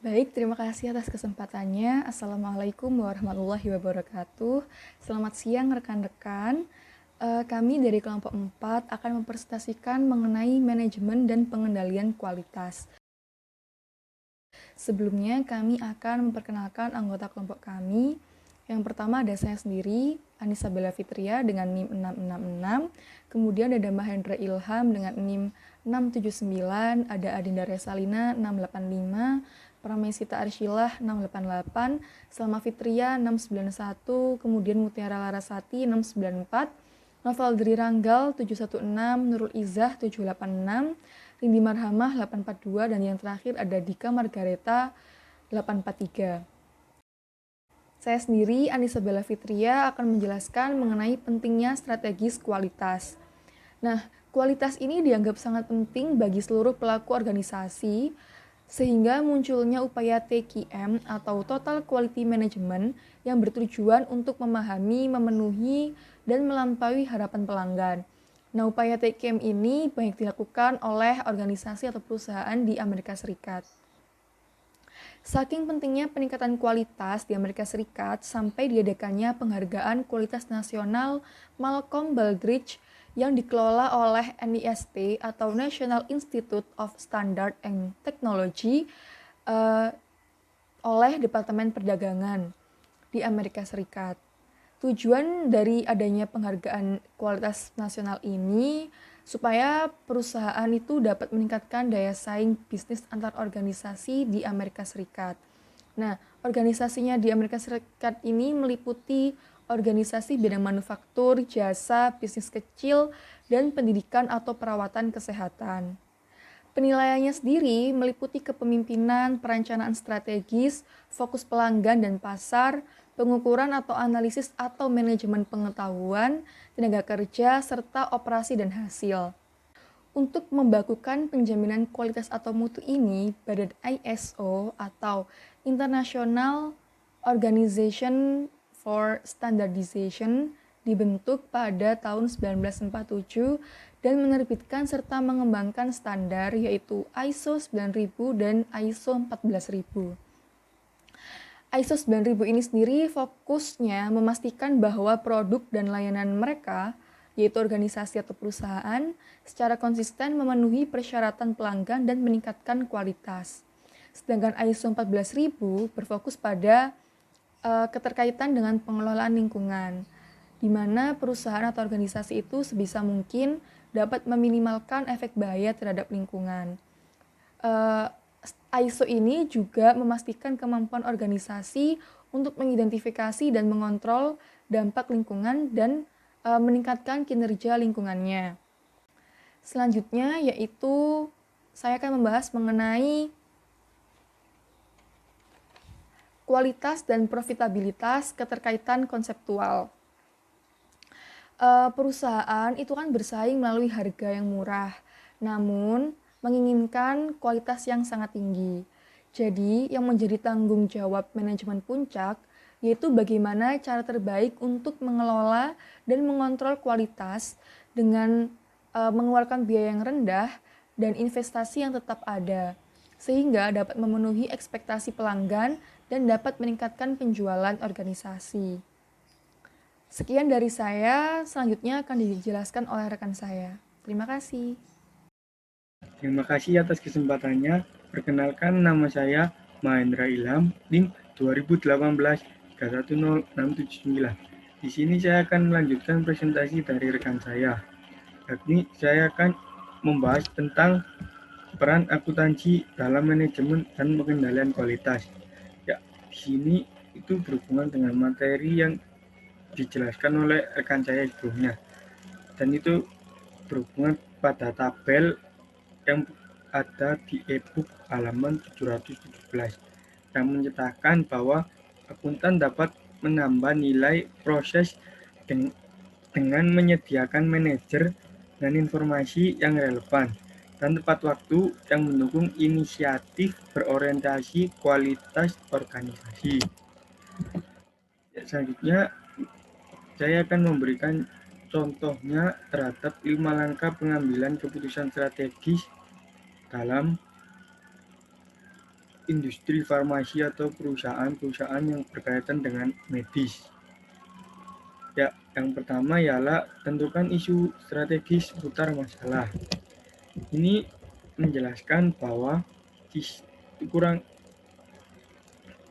Baik, terima kasih atas kesempatannya. Assalamualaikum warahmatullahi wabarakatuh. Selamat siang rekan-rekan. Kami dari kelompok 4 akan mempresentasikan mengenai manajemen dan pengendalian kualitas. Sebelumnya kami akan memperkenalkan anggota kelompok kami. Yang pertama ada saya sendiri, Anissa Bella Fitria dengan NIM 666. Kemudian ada Mahendra Ilham dengan NIM 679, ada Adinda Resalina 685, Pramesita Arsyilah 688, Salma Fitria 691, kemudian Mutiara Larasati 694, Novel Dri Ranggal 716, Nurul Izzah 786, Rindi Marhamah 842, dan yang terakhir ada Dika Margareta 843. Saya sendiri, Anissa Bella Fitria, akan menjelaskan mengenai pentingnya strategis kualitas. Nah, kualitas ini dianggap sangat penting bagi seluruh pelaku organisasi, sehingga munculnya upaya TQM atau Total Quality Management yang bertujuan untuk memahami, memenuhi, dan melampaui harapan pelanggan. Nah, upaya TQM ini banyak dilakukan oleh organisasi atau perusahaan di Amerika Serikat. Saking pentingnya peningkatan kualitas di Amerika Serikat sampai diadakannya penghargaan kualitas nasional Malcolm Baldrige yang dikelola oleh NIST atau National Institute of Standard and Technology oleh Departemen Perdagangan di Amerika Serikat. Tujuan dari adanya penghargaan kualitas nasional ini supaya perusahaan itu dapat meningkatkan daya saing bisnis antar organisasi di Amerika Serikat. Nah, organisasinya di Amerika Serikat ini meliputi organisasi bidang manufaktur, jasa, bisnis kecil, dan pendidikan atau perawatan kesehatan. Penilaiannya sendiri meliputi kepemimpinan, perencanaan strategis, fokus pelanggan dan pasar, pengukuran atau analisis atau manajemen pengetahuan, tenaga kerja, serta operasi dan hasil. Untuk membakukan penjaminan kualitas atau mutu ini, badan ISO atau International Organization for Standardization dibentuk pada tahun 1947 dan menerbitkan serta mengembangkan standar yaitu ISO 9000 dan ISO 14000. ISO 9000 ini sendiri fokusnya memastikan bahwa produk dan layanan mereka, yaitu organisasi atau perusahaan, secara konsisten memenuhi persyaratan pelanggan dan meningkatkan kualitas. Sedangkan ISO 14000 berfokus pada keterkaitan dengan pengelolaan lingkungan, di mana perusahaan atau organisasi itu sebisa mungkin dapat meminimalkan efek bahaya terhadap lingkungan. ISO ini juga memastikan kemampuan organisasi untuk mengidentifikasi dan mengontrol dampak lingkungan dan meningkatkan kinerja lingkungannya. Selanjutnya yaitu saya akan membahas mengenai kualitas dan profitabilitas keterkaitan konseptual. Perusahaan itu kan bersaing melalui harga yang murah, namun menginginkan kualitas yang sangat tinggi. Jadi, yang menjadi tanggung jawab manajemen puncak yaitu bagaimana cara terbaik untuk mengelola dan mengontrol kualitas dengan mengeluarkan biaya yang rendah dan investasi yang tetap ada, sehingga dapat memenuhi ekspektasi pelanggan dan dapat meningkatkan penjualan organisasi. Sekian dari saya, selanjutnya akan dijelaskan oleh rekan saya. Terima kasih. Terima kasih atas kesempatannya. Perkenalkan, nama saya Mahendra Ilham, NIM 2018-310679. Di sini saya akan melanjutkan presentasi dari rekan saya. Yakni saya akan membahas tentang peran akuntansi dalam manajemen dan pengendalian kualitas. Ya, di sini itu berhubungan dengan materi yang dijelaskan oleh rekan saya sebelumnya. Dan itu berhubungan pada tabel yang ada di e-book halaman 717 yang menyatakan bahwa akuntan dapat menambah nilai proses dengan menyediakan manajer dan informasi yang relevan dan tepat waktu yang mendukung inisiatif berorientasi kualitas organisasi. Selanjutnya, saya akan memberikan contohnya terhadap 5 langkah pengambilan keputusan strategis dalam industri farmasi atau perusahaan-perusahaan yang berkaitan dengan medis. Ya, yang pertama ialah tentukan isu strategis seputar masalah. Ini menjelaskan bahwa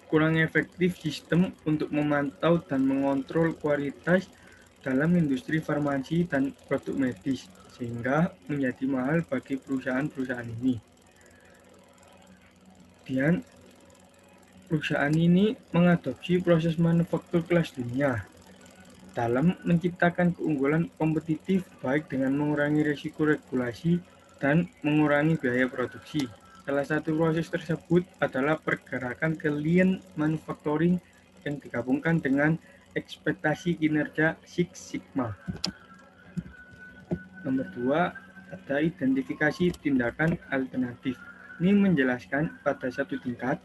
kurang efektif sistem untuk memantau dan mengontrol kualitas dalam industri farmasi dan produk medis, sehingga menjadi mahal bagi perusahaan-perusahaan ini. Kemudian, perusahaan ini mengadopsi proses manufaktur kelas dunia dalam menciptakan keunggulan kompetitif baik dengan mengurangi risiko regulasi dan mengurangi biaya produksi. Salah satu proses tersebut adalah pergerakan ke lean manufacturing yang digabungkan dengan ekspektasi kinerja Six Sigma. Nomor 2, ada identifikasi tindakan alternatif. Ini menjelaskan pada satu tingkat,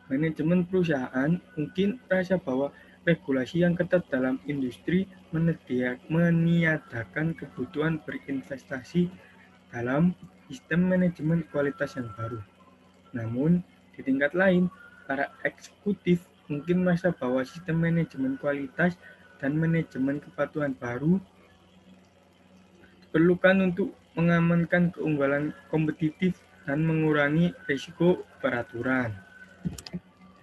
manajemen perusahaan mungkin merasa bahwa regulasi yang ketat dalam industri meniadakan kebutuhan berinvestasi dalam sistem manajemen kualitas yang baru. Namun, di tingkat lain, para eksekutif mungkin merasa bahwa sistem manajemen kualitas dan manajemen kepatuhan baru diperlukan untuk mengamankan keunggulan kompetitif dan mengurangi risiko peraturan.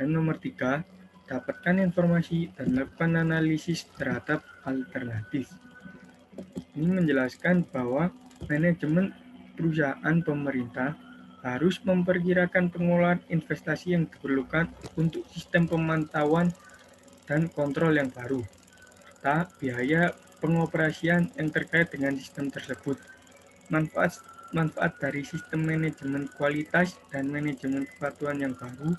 Dan nomor 3, dapatkan informasi dan lakukan analisis terhadap alternatif. Ini menjelaskan bahwa manajemen perusahaan pemerintah harus memperkirakan pengelolaan investasi yang diperlukan untuk sistem pemantauan dan kontrol yang baru, serta biaya pengoperasian yang terkait dengan sistem tersebut. Manfaat dari sistem manajemen kualitas dan manajemen kepatuhan yang baru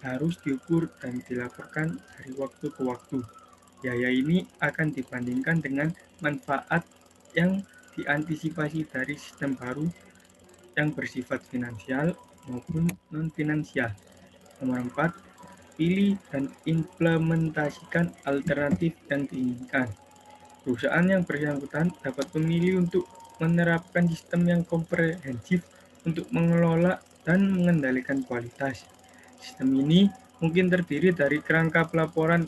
harus diukur dan dilaporkan dari waktu ke waktu. Biaya ini akan dibandingkan dengan manfaat yang diantisipasi dari sistem baru yang bersifat finansial maupun non-finansial. Nomor 4, pilih dan implementasikan alternatif yang diinginkan. Perusahaan yang bersangkutan dapat memilih untuk menerapkan sistem yang komprehensif untuk mengelola dan mengendalikan kualitas. Sistem ini mungkin terdiri dari kerangka pelaporan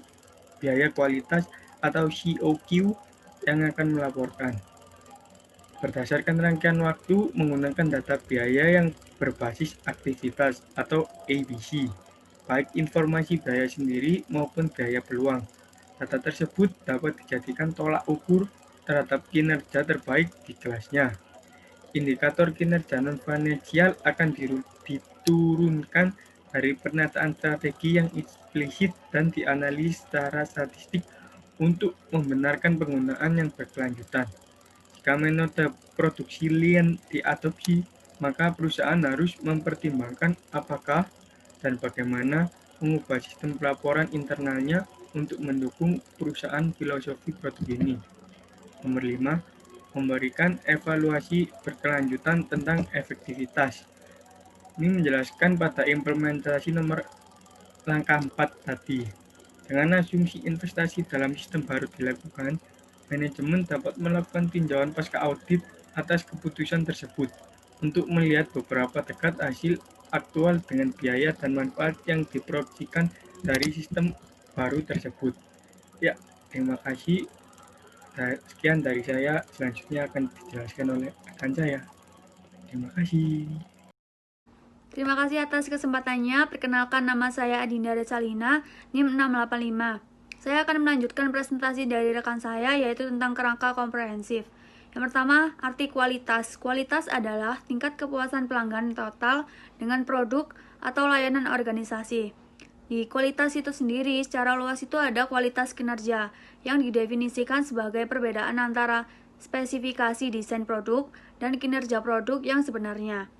biaya kualitas atau COQ yang akan melaporkan berdasarkan rangkaian waktu menggunakan data biaya yang berbasis aktivitas atau ABC, baik informasi biaya sendiri maupun biaya peluang. Data tersebut dapat dijadikan tolak ukur terhadap kinerja terbaik di kelasnya. Indikator kinerja non-finansial akan diturunkan dari penataan strategi yang eksplisit dan dianalisis secara statistik untuk membenarkan penggunaan yang berkelanjutan. Jika metode produksi lean diadopsi, maka perusahaan harus mempertimbangkan apakah dan bagaimana mengubah sistem pelaporan internalnya untuk mendukung perusahaan filosofi produk ini. Nomor 5, memberikan evaluasi berkelanjutan tentang efektivitas. Ini menjelaskan pada implementasi nomor langkah 4 tadi. Dengan asumsi investasi dalam sistem baru dilakukan, manajemen dapat melakukan tinjauan pasca audit atas keputusan tersebut untuk melihat beberapa dekat hasil aktual dengan biaya dan manfaat yang diproyeksikan dari sistem baru tersebut. Ya, terima kasih. Sekian dari saya, selanjutnya akan dijelaskan oleh rekan saya. Terima kasih. Terima kasih atas kesempatannya. Perkenalkan, nama saya Adinda Resalina, NIM 685. Saya akan melanjutkan presentasi dari rekan saya, yaitu tentang kerangka komprehensif. Yang pertama, arti kualitas. Kualitas adalah tingkat kepuasan pelanggan total dengan produk atau layanan organisasi. Di kualitas itu sendiri, secara luas itu ada kualitas kinerja, yang didefinisikan sebagai perbedaan antara spesifikasi desain produk dan kinerja produk yang sebenarnya.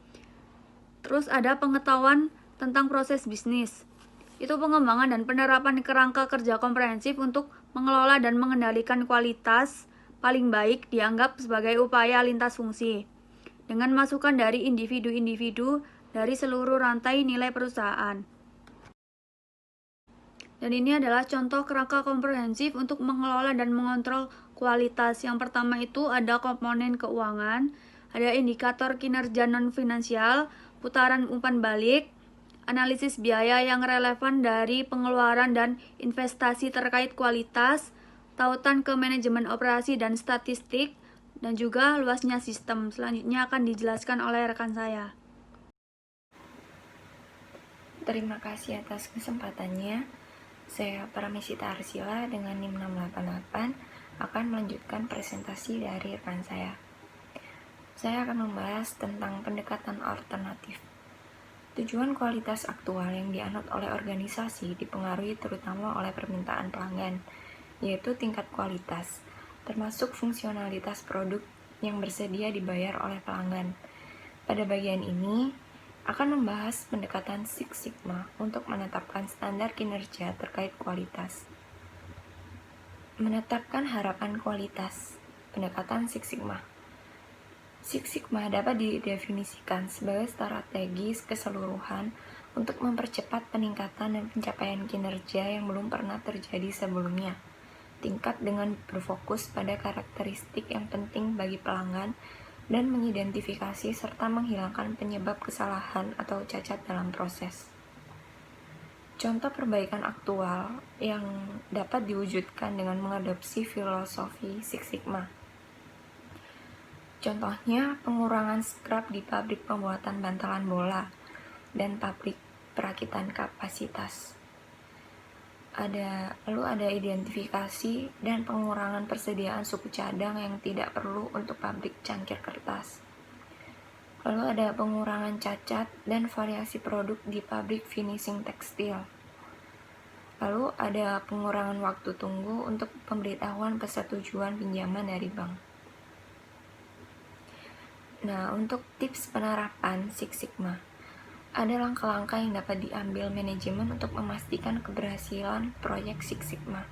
Terus ada pengetahuan tentang proses bisnis. Itu pengembangan dan penerapan kerangka kerja komprehensif untuk mengelola dan mengendalikan kualitas paling baik dianggap sebagai upaya lintas fungsi, dengan masukan dari individu-individu dari seluruh rantai nilai perusahaan. Dan ini adalah contoh kerangka komprehensif untuk mengelola dan mengontrol kualitas. Yang pertama itu ada komponen keuangan, ada indikator kinerja non-finansial, putaran umpan balik, analisis biaya yang relevan dari pengeluaran dan investasi terkait kualitas, tautan ke manajemen operasi dan statistik, dan juga luasnya sistem. Selanjutnya akan dijelaskan oleh rekan saya. Terima kasih atas kesempatannya. Saya Paramesita Arsila dengan NIM 688 akan melanjutkan presentasi dari rekan saya. Saya akan membahas tentang pendekatan alternatif. Tujuan kualitas aktual yang dianut oleh organisasi dipengaruhi terutama oleh permintaan pelanggan, yaitu tingkat kualitas, termasuk fungsionalitas produk yang bersedia dibayar oleh pelanggan. Pada bagian ini, akan membahas pendekatan Six Sigma untuk menetapkan standar kinerja terkait kualitas. Menetapkan harapan kualitas, pendekatan Six Sigma. Six Sigma dapat didefinisikan sebagai strategi keseluruhan untuk mempercepat peningkatan dan pencapaian kinerja yang belum pernah terjadi sebelumnya. Tingkat dengan berfokus pada karakteristik yang penting bagi pelanggan dan mengidentifikasi serta menghilangkan penyebab kesalahan atau cacat dalam proses. Contoh perbaikan aktual yang dapat diwujudkan dengan mengadopsi filosofi Six Sigma. Contohnya, pengurangan scrap di pabrik pembuatan bantalan bola dan pabrik perakitan kapasitas. Lalu ada identifikasi dan pengurangan persediaan suku cadang yang tidak perlu untuk pabrik cangkir kertas. Lalu ada pengurangan cacat dan variasi produk di pabrik finishing tekstil. Lalu ada pengurangan waktu tunggu untuk pemberitahuan persetujuan pinjaman dari bank. Nah, untuk tips penerapan Six Sigma, ada langkah-langkah yang dapat diambil manajemen untuk memastikan keberhasilan proyek Six Sigma.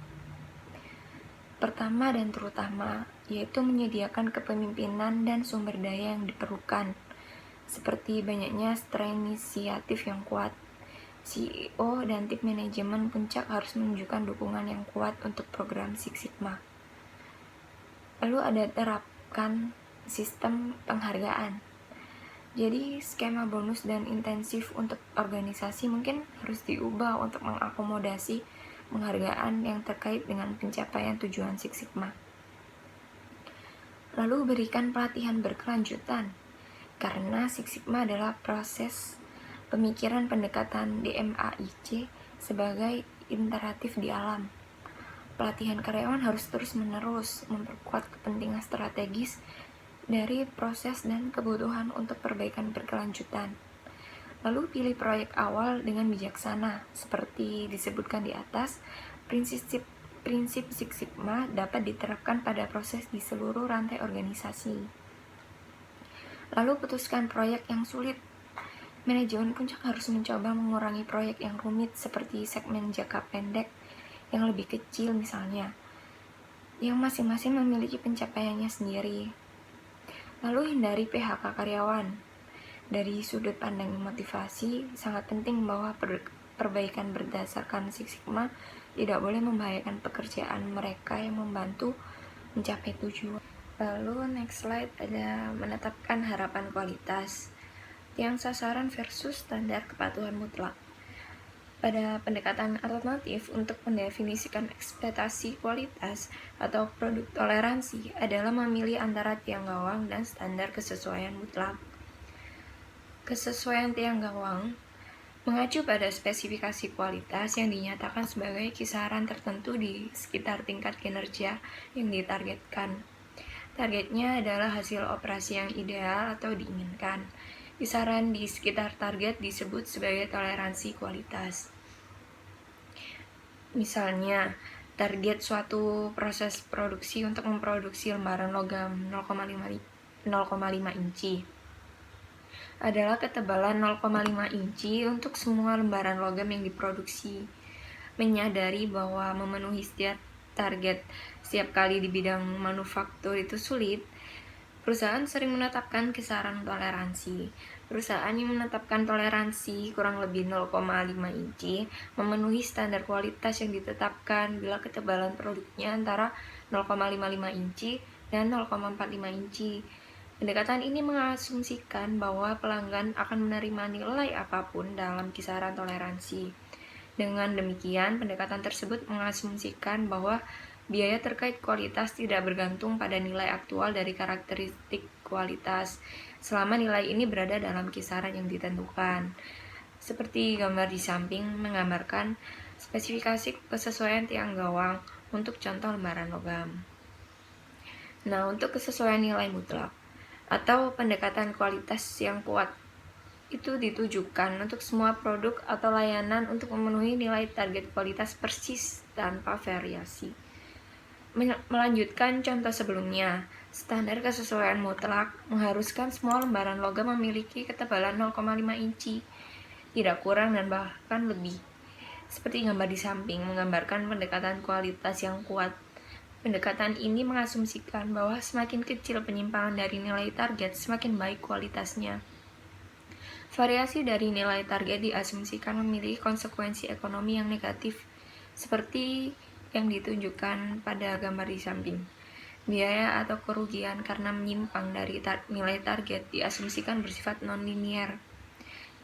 Pertama dan terutama, yaitu menyediakan kepemimpinan dan sumber daya yang diperlukan, seperti banyaknya strain inisiatif yang kuat. CEO dan tim manajemen puncak harus menunjukkan dukungan yang kuat untuk program Six Sigma. Lalu ada terapkan sistem penghargaan. Jadi skema bonus dan intensif untuk organisasi mungkin harus diubah untuk mengakomodasi penghargaan yang terkait dengan pencapaian tujuan Six Sigma. Lalu berikan pelatihan berkelanjutan, karena Six Sigma adalah proses pemikiran pendekatan DMAIC sebagai iteratif di alam. Pelatihan karyawan harus terus-menerus memperkuat kepentingan strategis dari proses dan kebutuhan untuk perbaikan berkelanjutan. Lalu pilih proyek awal dengan bijaksana. Seperti disebutkan di atas, prinsip Six Sigma dapat diterapkan pada proses di seluruh rantai organisasi. Lalu putuskan proyek yang sulit. Manajemen puncak harus mencoba mengurangi proyek yang rumit seperti segmen jangka pendek yang lebih kecil misalnya, yang masing-masing memiliki pencapaiannya sendiri. Lalu hindari PHK karyawan. Dari sudut pandang motivasi, sangat penting bahwa perbaikan berdasarkan Six Sigma tidak boleh membahayakan pekerjaan mereka yang membantu mencapai tujuan. Lalu next slide ada menetapkan harapan kualitas, tiang sasaran versus standar kepatuhan mutlak. Pada pendekatan alternatif untuk mendefinisikan ekspektasi kualitas atau produk toleransi adalah memilih antara tiang gawang dan standar kesesuaian mutlak. Kesesuaian tiang gawang mengacu pada spesifikasi kualitas yang dinyatakan sebagai kisaran tertentu di sekitar tingkat kinerja yang ditargetkan. Targetnya adalah hasil operasi yang ideal atau diinginkan. Kisaran di sekitar target disebut sebagai toleransi kualitas. Misalnya, target suatu proses produksi untuk memproduksi lembaran logam 0,5 inci adalah ketebalan 0,5 inci untuk semua lembaran logam yang diproduksi. Menyadari bahwa memenuhi setiap target setiap kali di bidang manufaktur itu sulit, perusahaan sering menetapkan kisaran toleransi. Perusahaan yang menetapkan toleransi kurang lebih 0,5 inci memenuhi standar kualitas yang ditetapkan bila ketebalan produknya antara 0,55 inci dan 0,45 inci. Pendekatan ini mengasumsikan bahwa pelanggan akan menerima nilai apapun dalam kisaran toleransi. Dengan demikian, pendekatan tersebut mengasumsikan bahwa biaya terkait kualitas tidak bergantung pada nilai aktual dari karakteristik kualitas, selama nilai ini berada dalam kisaran yang ditentukan. Seperti gambar di samping menggambarkan spesifikasi kesesuaian tiang gawang untuk contoh lembaran logam. Nah, untuk kesesuaian nilai mutlak atau pendekatan kualitas yang kuat itu ditujukan untuk semua produk atau layanan untuk memenuhi nilai target kualitas persis tanpa variasi. Melanjutkan contoh sebelumnya, standar kesesuaian mutlak mengharuskan semua lembaran logam memiliki ketebalan 0,5 inci, tidak kurang dan bahkan lebih. Seperti gambar di samping menggambarkan pendekatan kualitas yang kuat. Pendekatan ini mengasumsikan bahwa semakin kecil penyimpangan dari nilai target, semakin baik kualitasnya. Variasi dari nilai target diasumsikan memiliki konsekuensi ekonomi yang negatif, seperti yang ditunjukkan pada gambar di samping. Biaya atau kerugian karena menyimpang dari nilai target diasumsikan bersifat non-linier.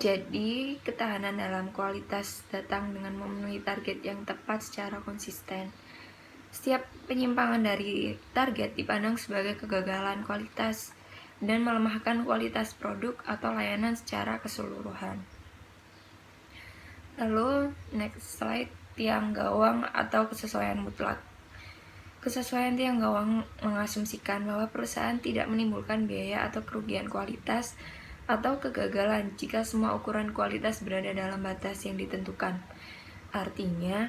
Jadi, ketahanan dalam kualitas datang dengan memenuhi target yang tepat secara konsisten. Setiap penyimpangan dari target dipandang sebagai kegagalan kualitas dan melemahkan kualitas produk atau layanan secara keseluruhan. Lalu, next slide, tiang gawang atau kesesuaian mutlak. Kesesuaian tiang gawang mengasumsikan bahwa perusahaan tidak menimbulkan biaya atau kerugian kualitas atau kegagalan jika semua ukuran kualitas berada dalam batas yang ditentukan. Artinya,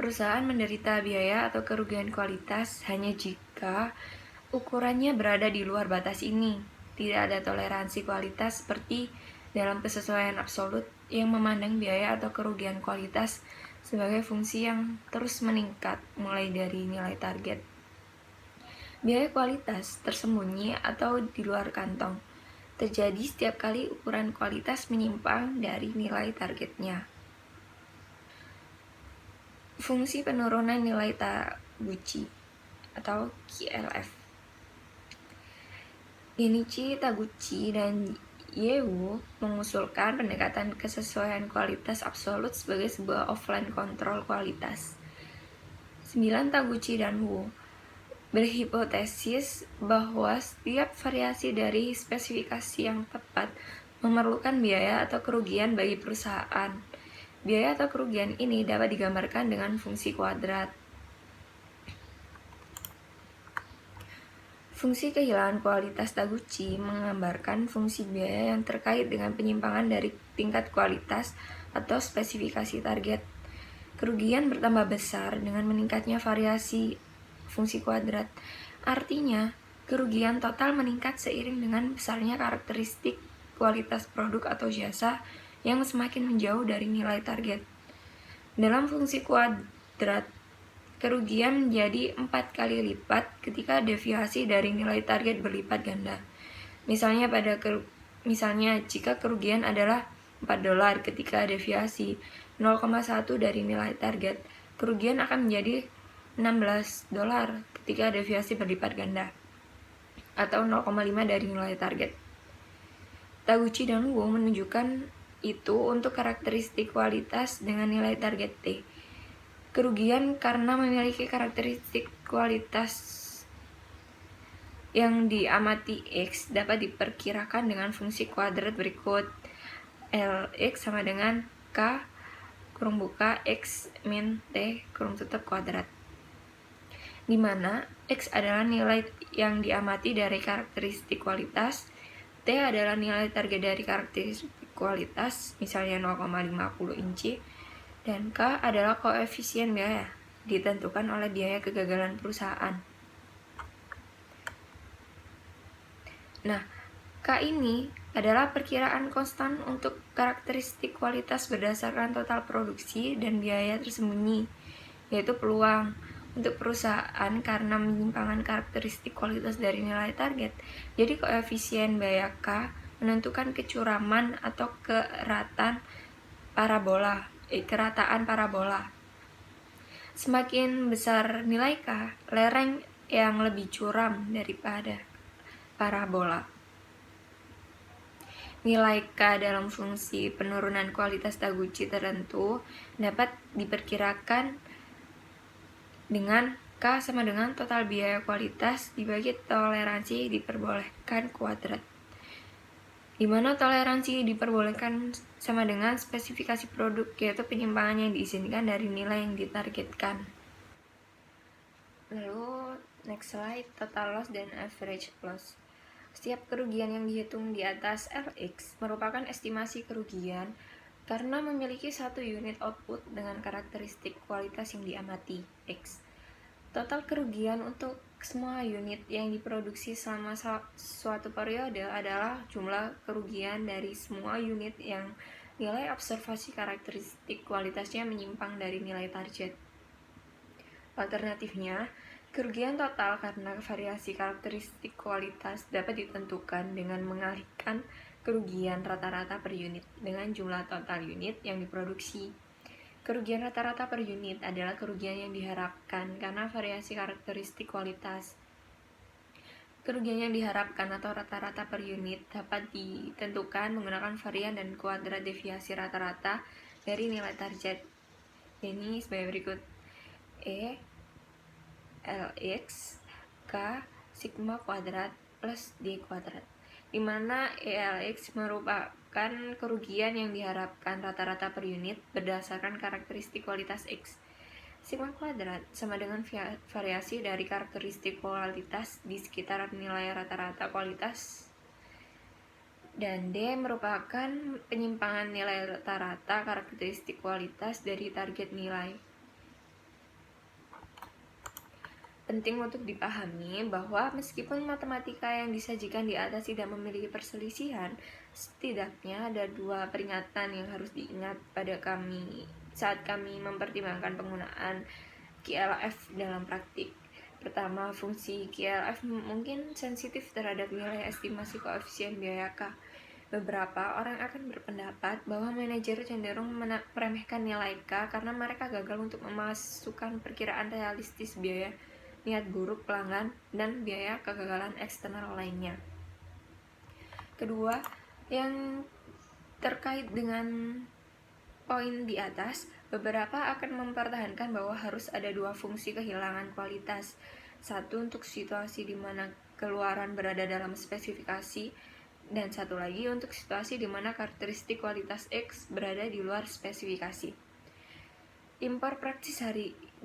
perusahaan menderita biaya atau kerugian kualitas hanya jika ukurannya berada di luar batas ini. Tidak ada toleransi kualitas seperti dalam kesesuaian absolut yang memandang biaya atau kerugian kualitas sebagai fungsi yang terus meningkat mulai dari nilai target. Biaya kualitas tersembunyi atau di luar kantong terjadi setiap kali ukuran kualitas menyimpang dari nilai targetnya. Fungsi penurunan nilai Taguchi atau KLF. Genichi Taguchi dan Yeo mengusulkan pendekatan kesesuaian kualitas absolut sebagai sebuah offline kontrol kualitas. 9 Taguchi dan Wu berhipotesis bahwa setiap variasi dari spesifikasi yang tepat memerlukan biaya atau kerugian bagi perusahaan. Biaya atau kerugian ini dapat digambarkan dengan fungsi kuadrat. Fungsi kehilangan kualitas Taguchi menggambarkan fungsi biaya yang terkait dengan penyimpangan dari tingkat kualitas atau spesifikasi target. Kerugian bertambah besar dengan meningkatnya variasi fungsi kuadrat. Artinya, kerugian total meningkat seiring dengan besarnya karakteristik kualitas produk atau jasa yang semakin menjauh dari nilai target. Dalam fungsi kuadrat, kerugian menjadi 4 kali lipat ketika deviasi dari nilai target berlipat ganda. Misalnya jika kerugian adalah $4 ketika deviasi 0,1 dari nilai target, kerugian akan menjadi $16 ketika deviasi berlipat ganda atau 0,5 dari nilai target. Taguchi dan Wu menunjukkan itu untuk karakteristik kualitas dengan nilai target T. Kerugian karena memiliki karakteristik kualitas yang diamati X dapat diperkirakan dengan fungsi kuadrat berikut. Lx sama dengan K kurung buka X min T kurung tutup kuadrat, di mana X adalah nilai yang diamati dari karakteristik kualitas, T adalah nilai target dari karakteristik kualitas, misalnya 0,50 inci, dan K adalah koefisien biaya, ditentukan oleh biaya kegagalan perusahaan. Nah, K ini adalah perkiraan konstan untuk karakteristik kualitas berdasarkan total produksi dan biaya tersembunyi, yaitu peluang untuk perusahaan karena penyimpangan karakteristik kualitas dari nilai target. Jadi koefisien biaya K menentukan kecuraman atau kerataan parabola. Semakin besar nilai K, lereng yang lebih curam daripada parabola. Nilai K dalam fungsi penurunan kualitas Taguchi tertentu dapat diperkirakan dengan K sama dengan total biaya kualitas dibagi toleransi diperbolehkan kuadrat, di mana toleransi diperbolehkan sama dengan spesifikasi produk, yaitu penyimpangan yang diizinkan dari nilai yang ditargetkan. Lalu next slide, total loss dan average loss. Setiap kerugian yang dihitung di atas Lx merupakan estimasi kerugian karena memiliki satu unit output dengan karakteristik kualitas yang diamati, X. Total kerugian untuk semua unit yang diproduksi selama suatu periode adalah jumlah kerugian dari semua unit yang nilai observasi karakteristik kualitasnya menyimpang dari nilai target. Alternatifnya, kerugian total karena variasi karakteristik kualitas dapat ditentukan dengan mengalihkan kerugian rata-rata per unit dengan jumlah total unit yang diproduksi. Kerugian rata-rata per unit adalah kerugian yang diharapkan karena variasi karakteristik kualitas. Kerugian yang diharapkan atau rata-rata per unit dapat ditentukan menggunakan varian dan kuadrat deviasi rata-rata dari nilai target. Ini sebagai berikut: E Lx K sigma kuadrat plus D kuadrat, di mana ELX merupakan kerugian yang diharapkan rata-rata per unit berdasarkan karakteristik kualitas X. Sigma kuadrat sama dengan variasi dari karakteristik kualitas di sekitar nilai rata-rata kualitas, dan D merupakan penyimpangan nilai rata-rata karakteristik kualitas dari target nilai. Penting untuk dipahami bahwa meskipun matematika yang disajikan di atas tidak memiliki perselisihan, setidaknya ada dua peringatan yang harus diingat pada kami saat kami mempertimbangkan penggunaan QLF dalam praktik. Pertama, fungsi QLF mungkin sensitif terhadap nilai estimasi koefisien biaya K. Beberapa orang akan berpendapat bahwa manajer cenderung meremehkan nilai K karena mereka gagal untuk memasukkan perkiraan realistis biaya niat buruk pelanggan dan biaya kegagalan eksternal lainnya. Kedua, yang terkait dengan poin di atas, beberapa akan mempertahankan bahwa harus ada dua fungsi kehilangan kualitas. Satu untuk situasi di mana keluaran berada dalam spesifikasi, dan satu lagi untuk situasi di mana karakteristik kualitas X berada di luar spesifikasi. Impor praktis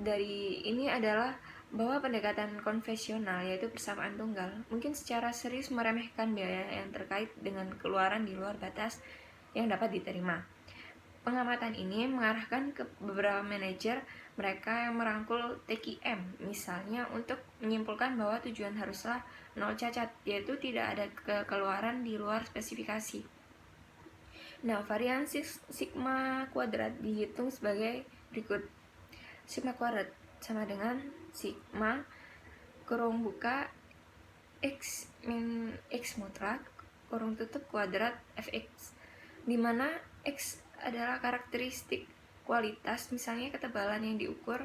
dari ini adalah bahwa pendekatan konvensional, yaitu persamaan tunggal, mungkin secara serius meremehkan biaya yang terkait dengan keluaran di luar batas yang dapat diterima. Pengamatan ini mengarahkan ke beberapa manajer mereka yang merangkul TQM, misalnya untuk menyimpulkan bahwa tujuan haruslah nol cacat, yaitu tidak ada keluaran di luar spesifikasi. Nah, varian sigma kuadrat dihitung sebagai berikut. Sigma kuadrat sama dengan sigma kurung buka X min X mutlak kurung tutup kuadrat Fx, di mana X adalah karakteristik kualitas, misalnya ketebalan yang diukur,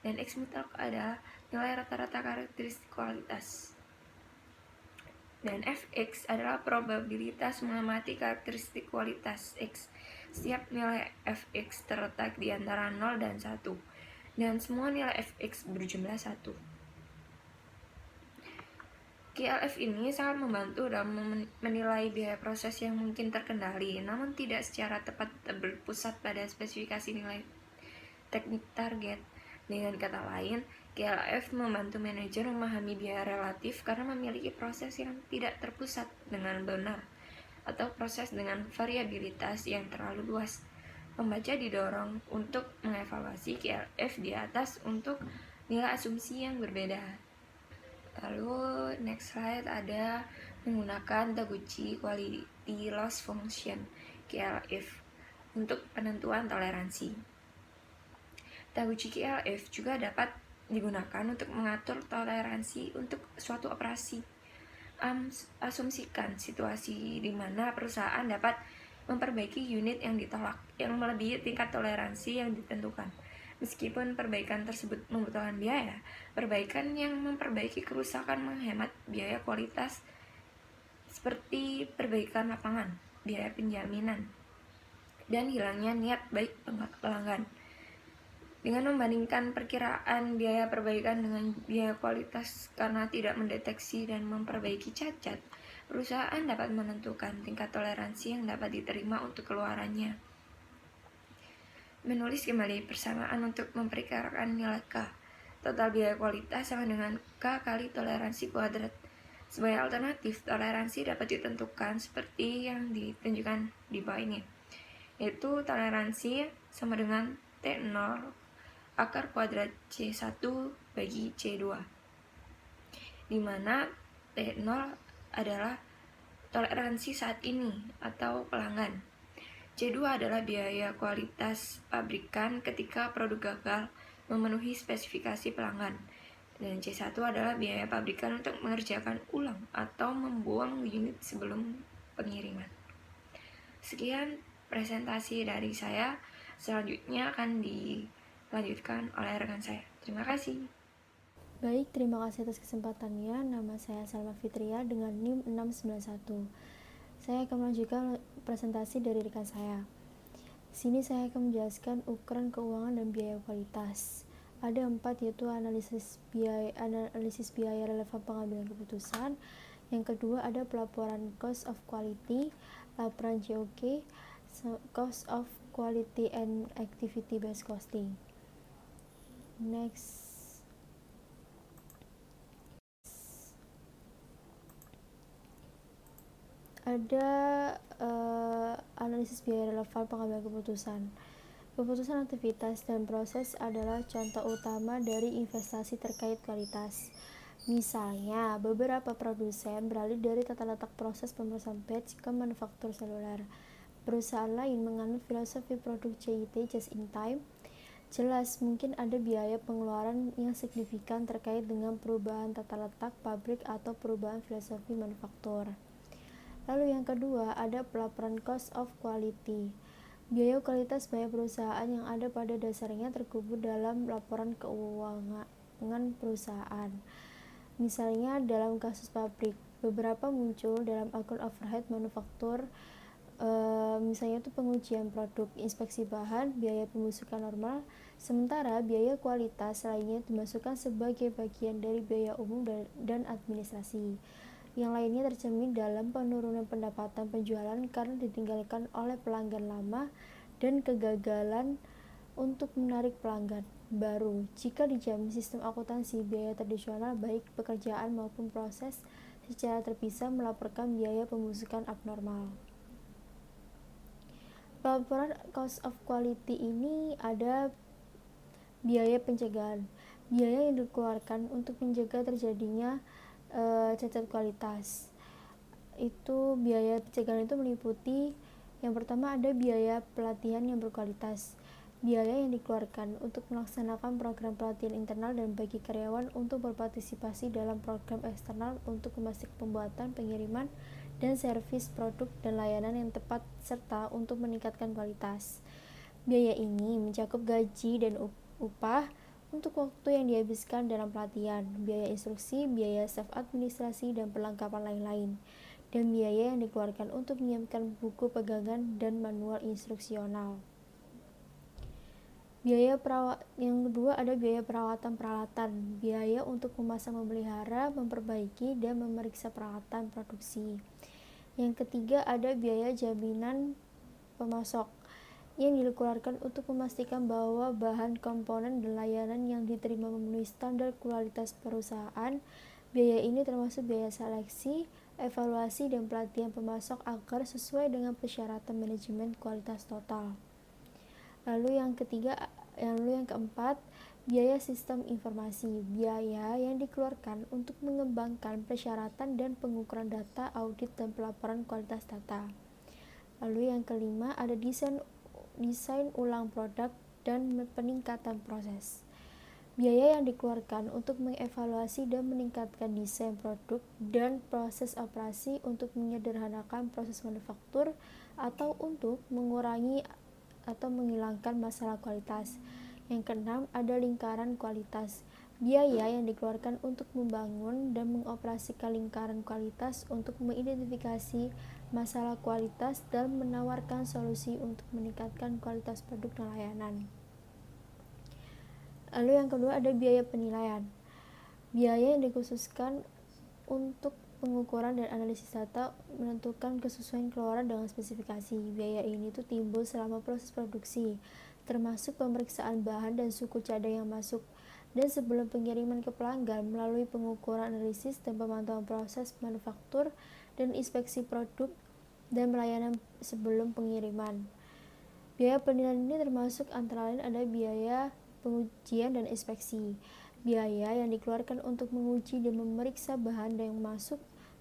dan X mutlak adalah nilai rata-rata karakteristik kualitas, dan Fx adalah probabilitas mengamati karakteristik kualitas X. Setiap nilai Fx terletak di antara 0 dan 1, dan semua nilai Fx berjumlah 1. QLF ini sangat membantu dalam menilai biaya proses yang mungkin terkendali, namun tidak secara tepat berpusat pada spesifikasi nilai teknik target. Dengan kata lain, QLF membantu manajer memahami biaya relatif karena memiliki proses yang tidak terpusat dengan benar, atau proses dengan variabilitas yang terlalu luas. Pembaca didorong untuk mengevaluasi QLF di atas untuk nilai asumsi yang berbeda. Lalu next slide ada menggunakan Taguchi Quality Loss Function QLF untuk penentuan toleransi. Taguchi QLF juga dapat digunakan untuk mengatur toleransi untuk suatu operasi. Asumsikan situasi di mana perusahaan dapat memperbaiki unit yang ditolak yang melebihi tingkat toleransi yang ditentukan. Meskipun perbaikan tersebut membutuhkan biaya, perbaikan yang memperbaiki kerusakan menghemat biaya kualitas seperti perbaikan lapangan. biaya penjaminan, dan hilangnya niat baik pelanggan. Dengan membandingkan perkiraan biaya perbaikan dengan biaya kualitas karena tidak mendeteksi dan memperbaiki cacat, perusahaan dapat menentukan tingkat toleransi yang dapat diterima untuk keluarannya. Menulis kembali persamaan untuk memperkirakan nilai K. Total biaya kualitas sama dengan K kali toleransi kuadrat. Sebagai alternatif, toleransi dapat ditentukan seperti yang ditunjukkan di bawah ini, yaitu toleransi sama dengan T0 akar kuadrat C1 bagi C2, di mana T0 adalah toleransi saat ini atau pelanggan. C2 adalah biaya kualitas pabrikan ketika produk gagal memenuhi spesifikasi pelanggan. Dan C1 adalah biaya pabrikan untuk mengerjakan ulang atau membuang unit sebelum pengiriman. Sekian presentasi dari saya. Selanjutnya akan dilanjutkan oleh rekan saya. Terima kasih. Baik, terima kasih atas kesempatannya. Nama saya Salma Fitria dengan NIM 691. Saya akan melanjutkan presentasi dari rekan saya. Di sini saya akan menjelaskan ukuran keuangan dan biaya kualitas. Ada 4, yaitu analisis biaya relevan pengambilan keputusan. Yang kedua ada pelaporan cost of quality, laporan COQ, cost of quality and activity based costing. Next. Ada analisis biaya relevan pengambilan keputusan. Keputusan aktivitas dan proses adalah contoh utama dari investasi terkait kualitas. Misalnya, beberapa produsen beralih dari tata letak proses pemrosesan batch ke manufaktur seluler. Perusahaan lain menganut filosofi produk JIT just in time. Jelas, mungkin ada biaya pengeluaran yang signifikan terkait dengan perubahan tata letak pabrik atau perubahan filosofi manufaktur. Lalu yang kedua, ada pelaporan cost of quality. Biaya kualitas banyak perusahaan yang ada pada dasarnya terkubur dalam laporan keuangan perusahaan. Misalnya dalam kasus pabrik, beberapa muncul dalam akun overhead manufaktur, misalnya itu pengujian produk, inspeksi bahan, biaya pembusukan normal, sementara biaya kualitas lainnya dimasukkan sebagai bagian dari biaya umum dan administrasi. Yang lainnya tercermin dalam penurunan pendapatan penjualan karena ditinggalkan oleh pelanggan lama dan kegagalan untuk menarik pelanggan baru. Jika dijamin sistem akuntansi, biaya tradisional baik pekerjaan maupun proses secara terpisah melaporkan biaya pembusukan abnormal. Pelaporan cost of quality ini ada biaya pencegahan, biaya yang dikeluarkan untuk mencegah terjadinya cacat kualitas. Itu biaya pencegahan itu meliputi yang pertama ada biaya pelatihan yang berkualitas, biaya yang dikeluarkan untuk melaksanakan program pelatihan internal dan bagi karyawan untuk berpartisipasi dalam program eksternal untuk memastikan pembuatan, pengiriman, dan servis produk dan layanan yang tepat serta untuk meningkatkan kualitas. Biaya ini mencakup gaji dan upah untuk waktu yang dihabiskan dalam pelatihan, biaya instruksi, biaya staf administrasi, dan perlengkapan lain-lain, dan biaya yang dikeluarkan untuk menyiapkan buku pegangan dan manual instruksional. Yang kedua ada biaya perawatan peralatan, biaya untuk memasang, memelihara, memperbaiki, dan memeriksa peralatan produksi. Yang ketiga ada biaya jaminan pemasok, yang dikeluarkan untuk memastikan bahwa bahan, komponen, dan layanan yang diterima memenuhi standar kualitas perusahaan. Biaya ini termasuk biaya seleksi, evaluasi, dan pelatihan pemasok agar sesuai dengan persyaratan manajemen kualitas total. Lalu yang keempat, biaya sistem informasi, biaya yang dikeluarkan untuk mengembangkan persyaratan dan pengukuran data, audit, dan pelaporan kualitas data. Lalu yang kelima ada desain ulang produk dan peningkatan proses. Biaya yang dikeluarkan untuk mengevaluasi dan meningkatkan desain produk dan proses operasi untuk menyederhanakan proses manufaktur atau untuk mengurangi atau menghilangkan masalah kualitas. Yang keenam ada lingkaran kualitas. Biaya yang dikeluarkan untuk membangun dan mengoperasikan lingkaran kualitas untuk mengidentifikasi masalah kualitas dan menawarkan solusi untuk meningkatkan kualitas produk dan layanan. Lalu yang kedua ada biaya penilaian. Biaya yang dikhususkan untuk pengukuran dan analisis data menentukan kesesuaian keluaran dengan spesifikasi. Biaya ini tuh timbul selama proses produksi, termasuk pemeriksaan bahan dan suku cadang yang masuk, dan sebelum pengiriman ke pelanggan melalui pengukuran analisis dan pemantauan proses manufaktur dan inspeksi produk dan pelayanan sebelum pengiriman. Biaya penilaian ini termasuk antara lain ada biaya pengujian dan inspeksi, biaya yang dikeluarkan untuk menguji dan memeriksa bahan yang masuk,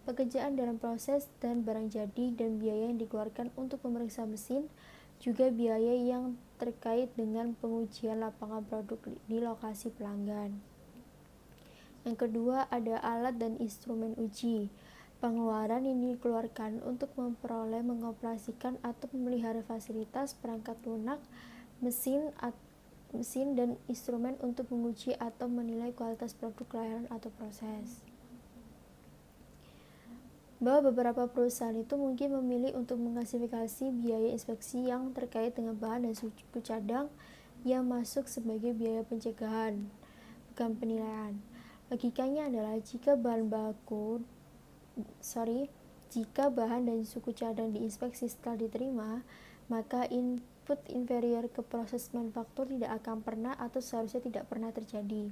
pekerjaan dalam proses dan barang jadi, dan biaya yang dikeluarkan untuk memeriksa mesin, juga biaya yang terkait dengan pengujian lapangan produk di lokasi pelanggan. Yang kedua ada alat dan instrumen uji. Pengeluaran yang dikeluarkan untuk memperoleh, mengoperasikan, atau memelihara fasilitas, perangkat lunak, mesin dan instrumen untuk menguji atau menilai kualitas produk, layanan, atau proses. Bahwa beberapa perusahaan itu mungkin memilih untuk mengklasifikasi biaya inspeksi yang terkait dengan bahan dan suku cadang yang masuk sebagai biaya pencegahan, bukan penilaian. Logikanya adalah jika bahan dan suku cadang diinspeksi setelah diterima, maka input inferior ke proses manufaktur tidak akan pernah atau seharusnya tidak pernah terjadi.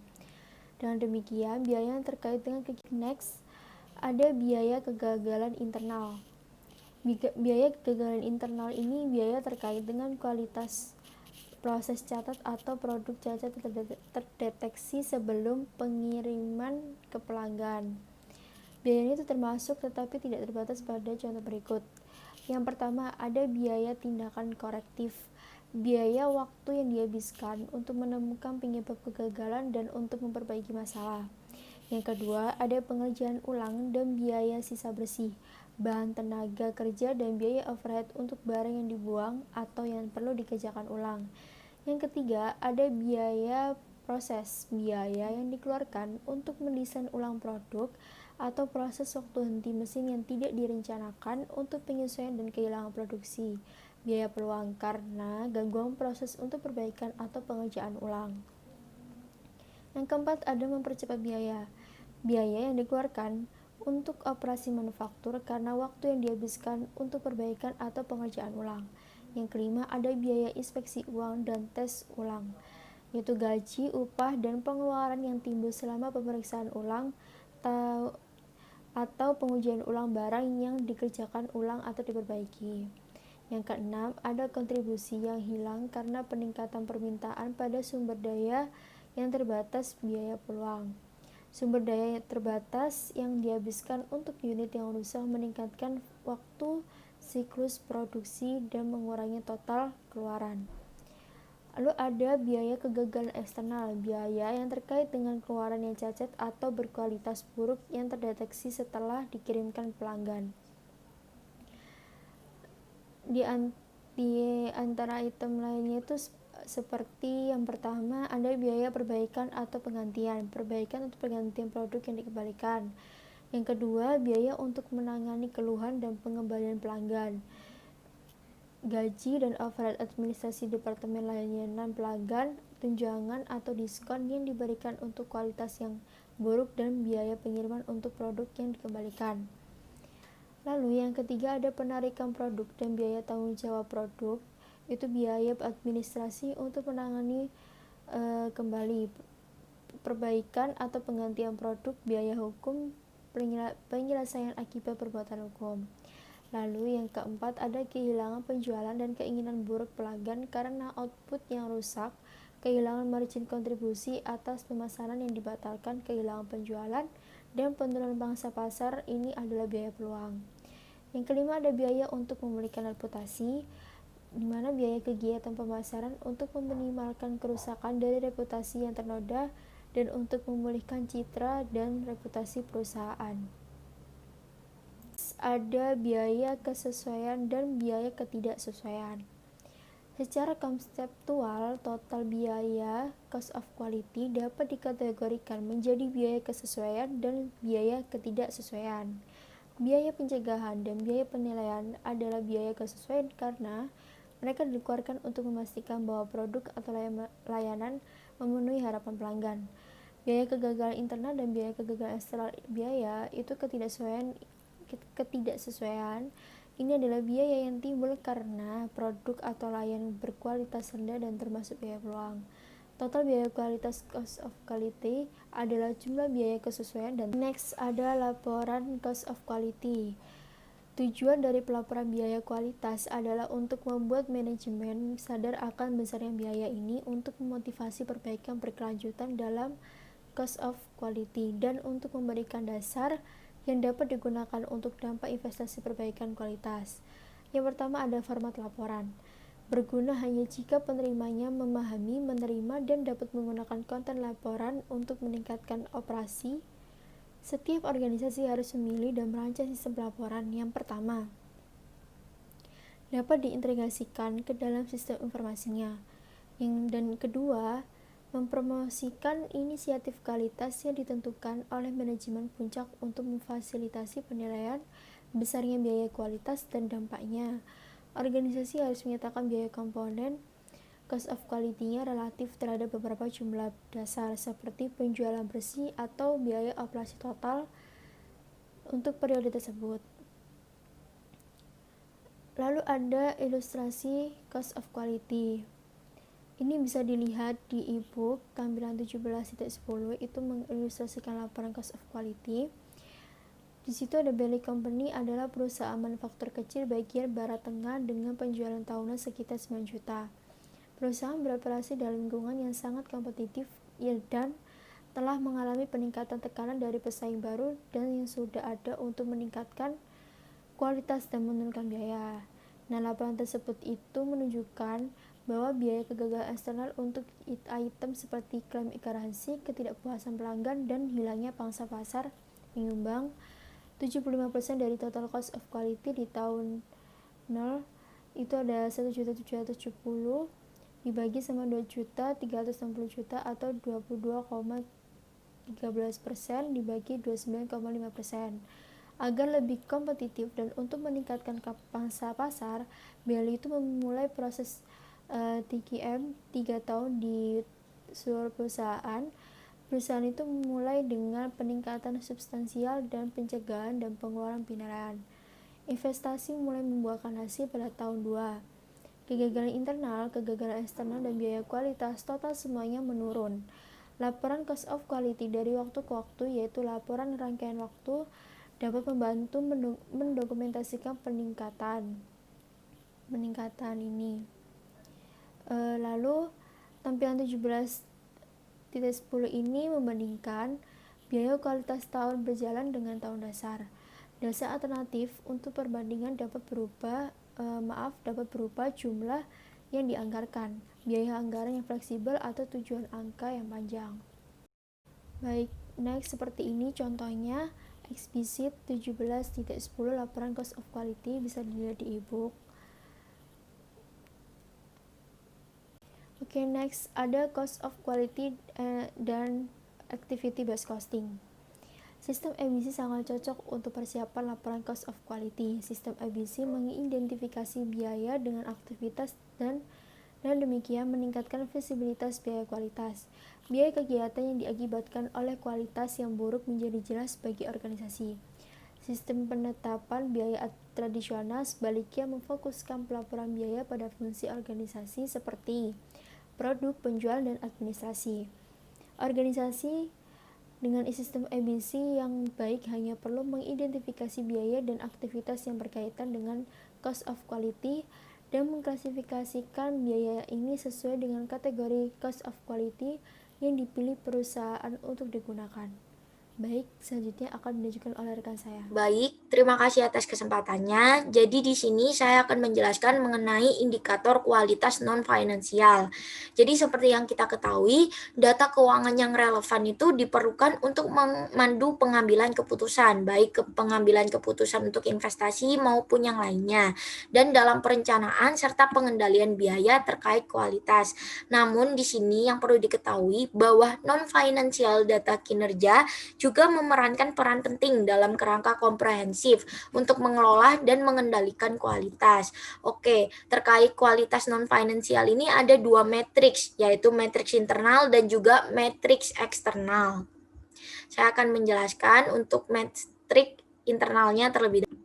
Dengan demikian, biaya yang terkait dengan next ada biaya kegagalan internal. Biaya kegagalan internal ini biaya terkait dengan kualitas proses catat atau produk cacat terdeteksi sebelum pengiriman ke pelanggan. Biaya ini termasuk tetapi tidak terbatas pada contoh berikut. Yang pertama, ada biaya tindakan korektif, biaya waktu yang dihabiskan untuk menemukan penyebab kegagalan dan untuk memperbaiki masalah. Yang kedua, ada pengerjaan ulang dan biaya sisa bersih, bahan tenaga kerja, dan biaya overhead untuk barang yang dibuang atau yang perlu dikerjakan ulang. Yang ketiga, ada biaya proses, biaya yang dikeluarkan untuk mendesain ulang produk atau proses waktu henti mesin yang tidak direncanakan untuk penyesuaian dan kehilangan produksi, biaya peluang karena gangguan proses untuk perbaikan atau pengerjaan ulang. Yang keempat, ada mempercepat biaya yang dikeluarkan untuk operasi manufaktur karena waktu yang dihabiskan untuk perbaikan atau pengerjaan ulang. Yang kelima, ada biaya inspeksi ulang dan tes ulang, yaitu gaji, upah, dan pengeluaran yang timbul selama pemeriksaan ulang atau pengujian ulang barang yang dikerjakan ulang atau diperbaiki. Yang keenam, ada kontribusi yang hilang karena peningkatan permintaan pada sumber daya yang terbatas, biaya peluang. Sumber daya terbatas yang dihabiskan untuk unit yang rusak meningkatkan waktu siklus produksi dan mengurangi total keluaran. Lalu ada biaya kegagalan eksternal, biaya yang terkait dengan keluaran yang cacat atau berkualitas buruk yang terdeteksi setelah dikirimkan pelanggan. Di antara item lainnya itu seperti yang pertama, ada biaya perbaikan atau penggantian produk yang dikembalikan. Yang kedua, biaya untuk menangani keluhan dan pengembalian pelanggan. Gaji dan overhead administrasi departemen layanan pelanggan, tunjangan atau diskon yang diberikan untuk kualitas yang buruk, dan biaya pengiriman untuk produk yang dikembalikan. Lalu yang ketiga, ada penarikan produk dan biaya tanggung jawab produk, itu biaya administrasi untuk menangani kembali perbaikan atau penggantian produk, biaya hukum, penyelesaian akibat perbuatan hukum. Lalu yang keempat, ada kehilangan penjualan dan keinginan buruk pelanggan karena output yang rusak, kehilangan margin kontribusi atas pemasaran yang dibatalkan, kehilangan penjualan, dan penurunan pangsa pasar. Ini adalah biaya peluang. Yang kelima, ada biaya untuk memulihkan reputasi, di mana biaya kegiatan pemasaran untuk meminimalkan kerusakan dari reputasi yang ternoda dan untuk memulihkan citra dan reputasi perusahaan. Ada biaya kesesuaian dan biaya ketidaksesuaian. Secara konseptual, total biaya cost of quality dapat dikategorikan menjadi biaya kesesuaian dan biaya ketidaksesuaian. Biaya pencegahan dan biaya penilaian adalah biaya kesesuaian karena mereka dikeluarkan untuk memastikan bahwa produk atau layanan memenuhi harapan pelanggan. Biaya kegagalan internal dan biaya kegagalan eksternal biaya itu ketidaksesuaian. Ini adalah biaya yang timbul karena produk atau layanan berkualitas rendah dan termasuk biaya peluang. Total biaya kualitas cost of quality adalah jumlah biaya kesesuaian. Dan next ada laporan cost of quality. Tujuan dari pelaporan biaya kualitas adalah untuk membuat manajemen sadar akan besarnya biaya ini untuk memotivasi perbaikan berkelanjutan dalam cost of quality dan untuk memberikan dasar yang dapat digunakan untuk dampak investasi perbaikan kualitas. Yang pertama ada format laporan. Berguna hanya jika penerimanya memahami, menerima, dan dapat menggunakan konten laporan untuk meningkatkan operasi. Setiap organisasi harus memilih dan merancang sistem pelaporan. Yang pertama, dapat diintegrasikan ke dalam sistem informasinya. Dan kedua, mempromosikan inisiatif kualitas yang ditentukan oleh manajemen puncak untuk memfasilitasi penilaian besarnya biaya kualitas dan dampaknya. Organisasi harus menyatakan biaya komponen cost of quality-nya relatif terhadap beberapa jumlah dasar seperti penjualan bersih atau biaya operasi total untuk periode tersebut. Lalu ada ilustrasi cost of quality. Ini bisa dilihat di e-book tampilan 17.10 itu mengilustrasikan laporan cost of quality. Di situ ada Bailey Company adalah perusahaan manufaktur kecil bagian barat tengah dengan penjualan tahunan sekitar 9 juta. Perusahaan beroperasi dalam lingkungan yang sangat kompetitif dan telah mengalami peningkatan tekanan dari pesaing baru dan yang sudah ada untuk meningkatkan kualitas dan menurunkan biaya. Nah, laporan tersebut itu menunjukkan bahwa biaya kegagalan eksternal untuk item seperti klaim garansi, ketidakpuasan pelanggan, dan hilangnya pangsa pasar menyumbang 75% dari total cost of quality di tahun 0 itu ada 1.770 dibagi sama 2.360.000 atau 22,13% dibagi 29,5%. Agar lebih kompetitif dan untuk meningkatkan pangsa pasar, Bailey itu memulai proses TQM 3 tahun di seluruh perusahaan. Perusahaan itu memulai dengan peningkatan substansial dan pencegahan dan pengeluaran penilaian. Investasi mulai membuahkan hasil pada tahun 2. Kegagalan internal, kegagalan eksternal, dan biaya kualitas total semuanya menurun. Laporan cost of quality dari waktu ke waktu, yaitu laporan rangkaian waktu, dapat membantu mendokumentasikan peningkatan ini. Lalu tampilan 17.10 ini membandingkan biaya kualitas tahun berjalan dengan tahun dasar. Dasar alternatif untuk perbandingan dapat berupa jumlah yang dianggarkan, biaya anggaran yang fleksibel, atau tujuan angka yang panjang. Baik, next seperti ini contohnya eksplisit 17.10 laporan cost of quality, bisa dilihat di e-book. Oke, next ada cost of quality dan activity based costing. Sistem ABC sangat cocok untuk persiapan laporan cost of quality. Sistem ABC mengidentifikasi biaya dengan aktivitas dan demikian meningkatkan visibilitas biaya kualitas. Biaya kegiatan yang diakibatkan oleh kualitas yang buruk menjadi jelas bagi organisasi. Sistem penetapan biaya tradisional sebaliknya memfokuskan pelaporan biaya pada fungsi organisasi seperti produk, penjualan, dan administrasi. Organisasi dengan sistem ABC yang baik hanya perlu mengidentifikasi biaya dan aktivitas yang berkaitan dengan cost of quality dan mengklasifikasikan biaya ini sesuai dengan kategori cost of quality yang dipilih perusahaan untuk digunakan. Baik, selanjutnya akan dilanjutkan oleh rekan saya. Baik, terima kasih atas kesempatannya. Jadi di sini saya akan menjelaskan mengenai indikator kualitas non-finansial. Jadi seperti yang kita ketahui, data keuangan yang relevan itu diperlukan untuk memandu pengambilan keputusan, baik pengambilan keputusan untuk investasi maupun yang lainnya, dan dalam perencanaan serta pengendalian biaya terkait kualitas. Namun di sini yang perlu diketahui bahwa non-financial data kinerja juga juga memerankan peran penting dalam kerangka komprehensif untuk mengelola dan mengendalikan kualitas. Oke, terkait kualitas non-finansial ini ada dua matriks, yaitu matriks internal dan juga matriks eksternal. Saya akan menjelaskan untuk matriks internalnya terlebih dahulu.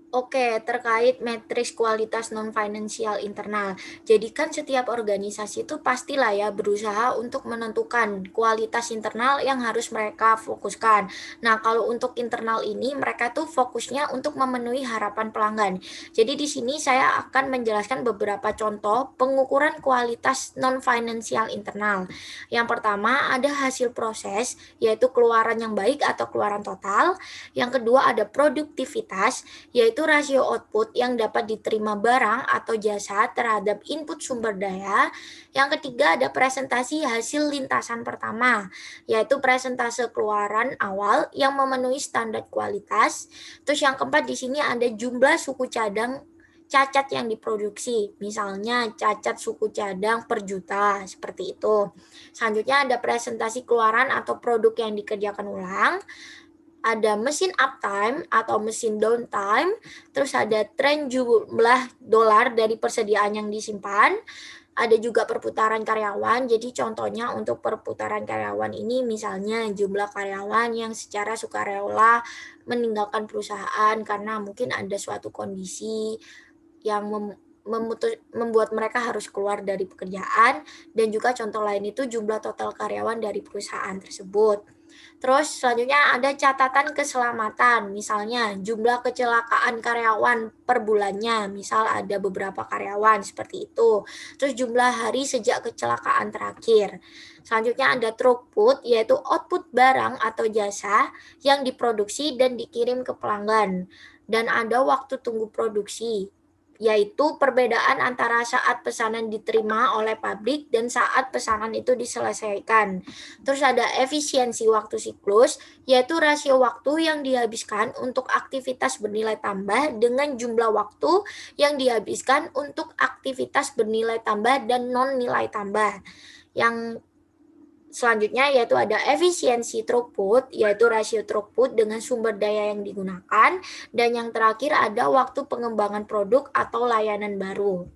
Oke, terkait matriks kualitas non-finansial internal. Jadi kan setiap organisasi itu pastilah ya berusaha untuk menentukan kualitas internal yang harus mereka fokuskan. Nah, kalau untuk internal ini mereka tuh fokusnya untuk memenuhi harapan pelanggan. Jadi di sini saya akan menjelaskan beberapa contoh pengukuran kualitas non-finansial internal. Yang pertama ada hasil proses, yaitu keluaran yang baik atau keluaran total. Yang kedua ada produktivitas, yaitu rasio output yang dapat diterima barang atau jasa terhadap input sumber daya. Yang ketiga ada presentasi hasil lintasan pertama, yaitu presentase keluaran awal yang memenuhi standar kualitas. Terus yang keempat di sini ada jumlah suku cadang cacat yang diproduksi, misalnya cacat suku cadang per juta, seperti itu. Selanjutnya ada presentasi keluaran atau produk yang dikerjakan ulang. Ada mesin uptime atau mesin downtime, terus ada tren jumlah dolar dari persediaan yang disimpan, ada juga perputaran karyawan. Jadi contohnya untuk perputaran karyawan ini misalnya jumlah karyawan yang secara sukarela meninggalkan perusahaan karena mungkin ada suatu kondisi yang membuat mereka harus keluar dari pekerjaan, dan juga contoh lain itu jumlah total karyawan dari perusahaan tersebut. Terus selanjutnya ada catatan keselamatan, misalnya jumlah kecelakaan karyawan per bulannya, misal ada beberapa karyawan seperti itu. Terus jumlah hari sejak kecelakaan terakhir. Selanjutnya ada throughput, yaitu output barang atau jasa yang diproduksi dan dikirim ke pelanggan. Dan ada waktu tunggu produksi, yaitu perbedaan antara saat pesanan diterima oleh pabrik dan saat pesanan itu diselesaikan. Terus ada efisiensi waktu siklus, yaitu rasio waktu yang dihabiskan untuk aktivitas bernilai tambah dengan jumlah waktu yang dihabiskan untuk aktivitas bernilai tambah dan non nilai tambah. Yang selanjutnya yaitu ada efisiensi throughput, yaitu rasio throughput dengan sumber daya yang digunakan. Dan yang terakhir ada waktu pengembangan produk atau layanan baru.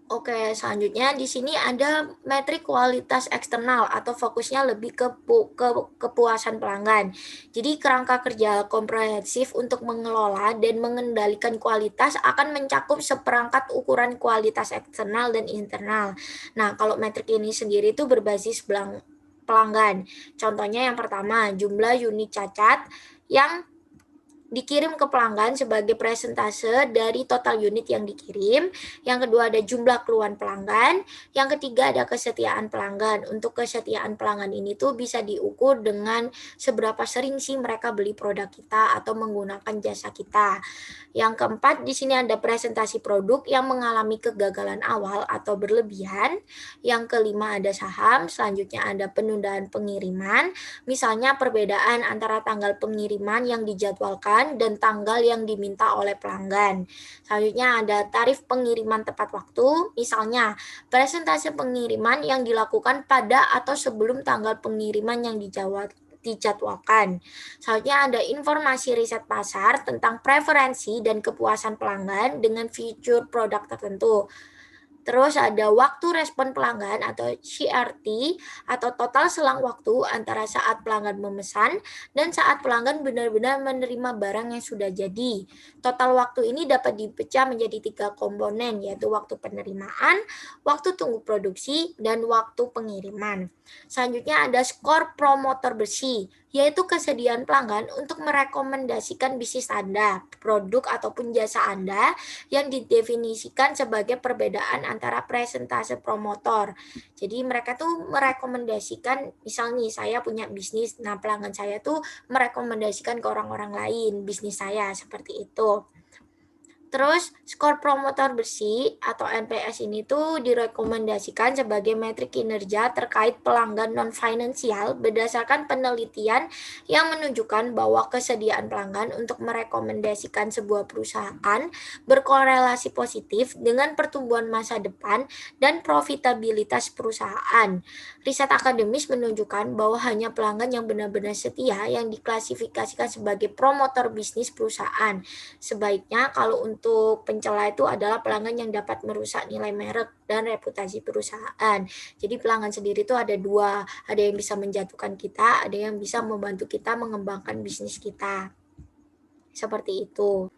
Oke, selanjutnya di sini ada metrik kualitas eksternal atau fokusnya lebih ke kepuasan pelanggan. Jadi kerangka kerja komprehensif untuk mengelola dan mengendalikan kualitas akan mencakup seperangkat ukuran kualitas eksternal dan internal. Nah, kalau metrik ini sendiri itu berbasis pelanggan. Contohnya yang pertama, jumlah unit cacat yang dikirim ke pelanggan sebagai presentase dari total unit yang dikirim. Yang kedua ada jumlah keluhan pelanggan. Yang ketiga ada kesetiaan pelanggan. Untuk kesetiaan pelanggan ini tuh bisa diukur dengan seberapa sering sih mereka beli produk kita atau menggunakan jasa kita. Yang keempat di sini ada presentasi produk yang mengalami kegagalan awal atau berlebihan. Yang kelima ada saham. Selanjutnya ada penundaan pengiriman. Misalnya perbedaan antara tanggal pengiriman yang dijadwalkan dan tanggal yang diminta oleh pelanggan. Selanjutnya ada tarif pengiriman tepat waktu, misalnya presentase pengiriman yang dilakukan pada atau sebelum tanggal pengiriman yang dijadwalkan. Selanjutnya ada informasi riset pasar tentang preferensi dan kepuasan pelanggan dengan fitur produk tertentu. Terus ada waktu respon pelanggan atau CRT atau total selang waktu antara saat pelanggan memesan dan saat pelanggan benar-benar menerima barang yang sudah jadi. Total waktu ini dapat dipecah menjadi 3 komponen, yaitu waktu penerimaan, waktu tunggu produksi, dan waktu pengiriman. Selanjutnya ada skor promotor bersih, yaitu kesediaan pelanggan untuk merekomendasikan bisnis Anda, produk ataupun jasa Anda yang didefinisikan sebagai perbedaan antara presentase promotor. Jadi mereka tuh merekomendasikan, misalnya saya punya bisnis, nah pelanggan saya tuh merekomendasikan ke orang-orang lain bisnis saya, seperti itu. Terus, skor promotor bersih atau NPS ini tuh direkomendasikan sebagai metrik kinerja terkait pelanggan non-finansial berdasarkan penelitian yang menunjukkan bahwa kesediaan pelanggan untuk merekomendasikan sebuah perusahaan berkorelasi positif dengan pertumbuhan masa depan dan profitabilitas perusahaan. Riset akademis menunjukkan bahwa hanya pelanggan yang benar-benar setia yang diklasifikasikan sebagai promotor bisnis perusahaan. Sebaiknya kalau untuk pencela itu adalah pelanggan yang dapat merusak nilai merek dan reputasi perusahaan. Jadi pelanggan sendiri itu ada dua, ada yang bisa menjatuhkan kita, ada yang bisa membantu kita mengembangkan bisnis kita. Seperti itu.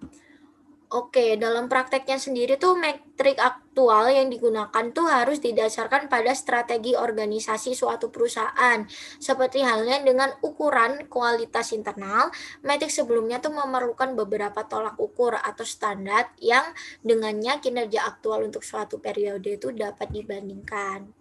Oke, dalam prakteknya sendiri tuh metrik aktual yang digunakan tuh harus didasarkan pada strategi organisasi suatu perusahaan. Seperti halnya dengan ukuran kualitas internal, metrik sebelumnya tuh memerlukan beberapa tolak ukur atau standar yang dengannya kinerja aktual untuk suatu periode itu dapat dibandingkan.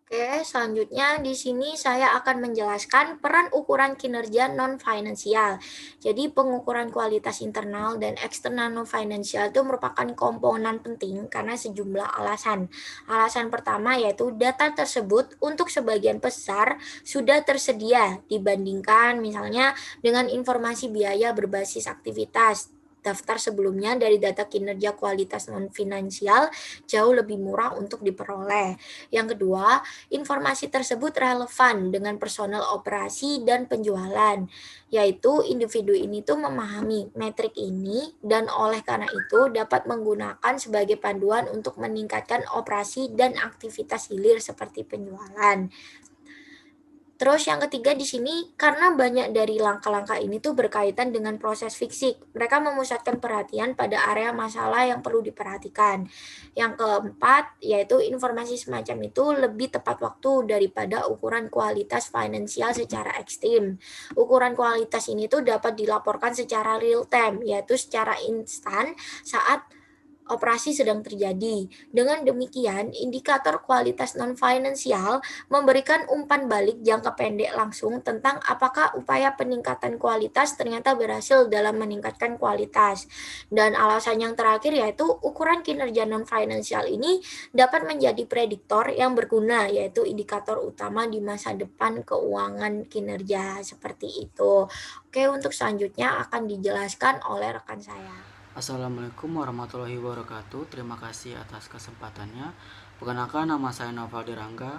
Oke, selanjutnya di sini saya akan menjelaskan peran ukuran kinerja non-finansial. Jadi pengukuran kualitas internal dan eksternal non-finansial itu merupakan komponen penting karena sejumlah alasan. Alasan pertama yaitu data tersebut untuk sebagian besar sudah tersedia dibandingkan misalnya dengan informasi biaya berbasis aktivitas. Daftar sebelumnya dari data kinerja kualitas non-finansial jauh lebih murah untuk diperoleh. Yang kedua, informasi tersebut relevan dengan personel operasi dan penjualan, yaitu individu ini tuh memahami metrik ini dan oleh karena itu dapat menggunakan sebagai panduan untuk meningkatkan operasi dan aktivitas hilir seperti penjualan. Terus yang ketiga di sini karena banyak dari langkah-langkah ini tuh berkaitan dengan proses fisik. Mereka memusatkan perhatian pada area masalah yang perlu diperhatikan. Yang keempat yaitu informasi semacam itu lebih tepat waktu daripada ukuran kualitas finansial secara ekstrim. Ukuran kualitas ini tuh dapat dilaporkan secara real time yaitu secara instan saat operasi sedang terjadi. Dengan demikian, indikator kualitas non-finansial memberikan umpan balik jangka pendek langsung tentang apakah upaya peningkatan kualitas ternyata berhasil dalam meningkatkan kualitas. Dan alasan yang terakhir yaitu ukuran kinerja non-finansial ini dapat menjadi prediktor yang berguna, yaitu indikator utama di masa depan keuangan kinerja seperti itu. Oke, untuk selanjutnya akan dijelaskan oleh rekan saya. Assalamualaikum warahmatullahi wabarakatuh. Terima kasih atas kesempatannya. Perkenalkan, nama saya Noval Dirangga,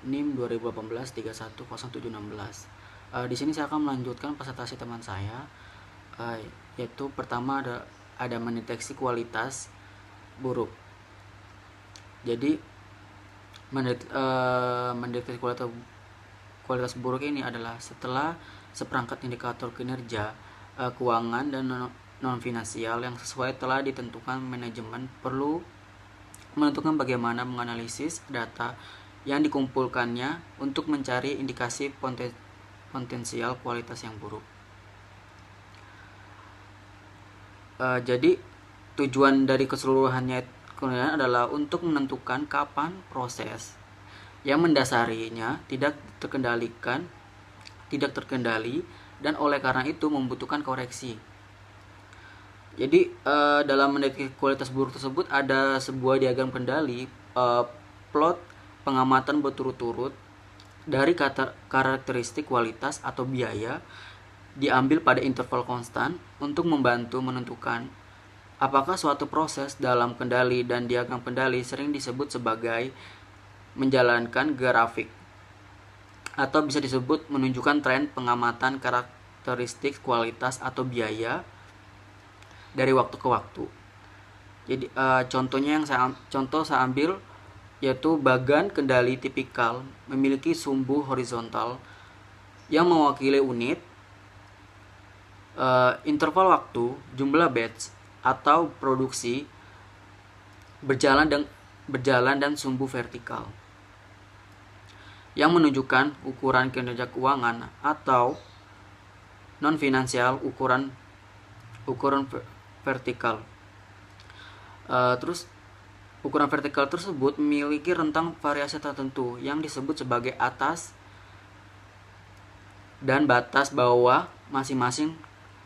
NIM 2018-310716. Di sini saya akan melanjutkan presentasi teman saya, yaitu pertama ada mendeteksi kualitas buruk. Jadi mendeteksi kualitas buruk ini adalah setelah seperangkat indikator kinerja keuangan dan non-finansial yang sesuai telah ditentukan, manajemen perlu menentukan bagaimana menganalisis data yang dikumpulkannya untuk mencari indikasi potensial kualitas yang buruk. Jadi tujuan dari keseluruhannya adalah untuk menentukan kapan proses yang mendasarinya tidak terkendali dan oleh karena itu membutuhkan koreksi. Jadi dalam mendeteksi kualitas buruk tersebut ada sebuah diagram kendali, plot pengamatan berturut-turut dari karakteristik kualitas atau biaya diambil pada interval konstan untuk membantu menentukan apakah suatu proses dalam kendali, dan diagram kendali sering disebut sebagai menjalankan grafik atau bisa disebut menunjukkan tren pengamatan karakteristik kualitas atau biaya dari waktu ke waktu. Jadi contohnya saya ambil yaitu bagan kendali tipikal memiliki sumbu horizontal yang mewakili unit, interval waktu, jumlah batch atau produksi berjalan dan sumbu vertikal yang menunjukkan ukuran kinerja keuangan atau non finansial ukuran vertikal. Terus ukuran vertikal tersebut memiliki rentang variasi tertentu yang disebut sebagai atas dan batas bawah masing-masing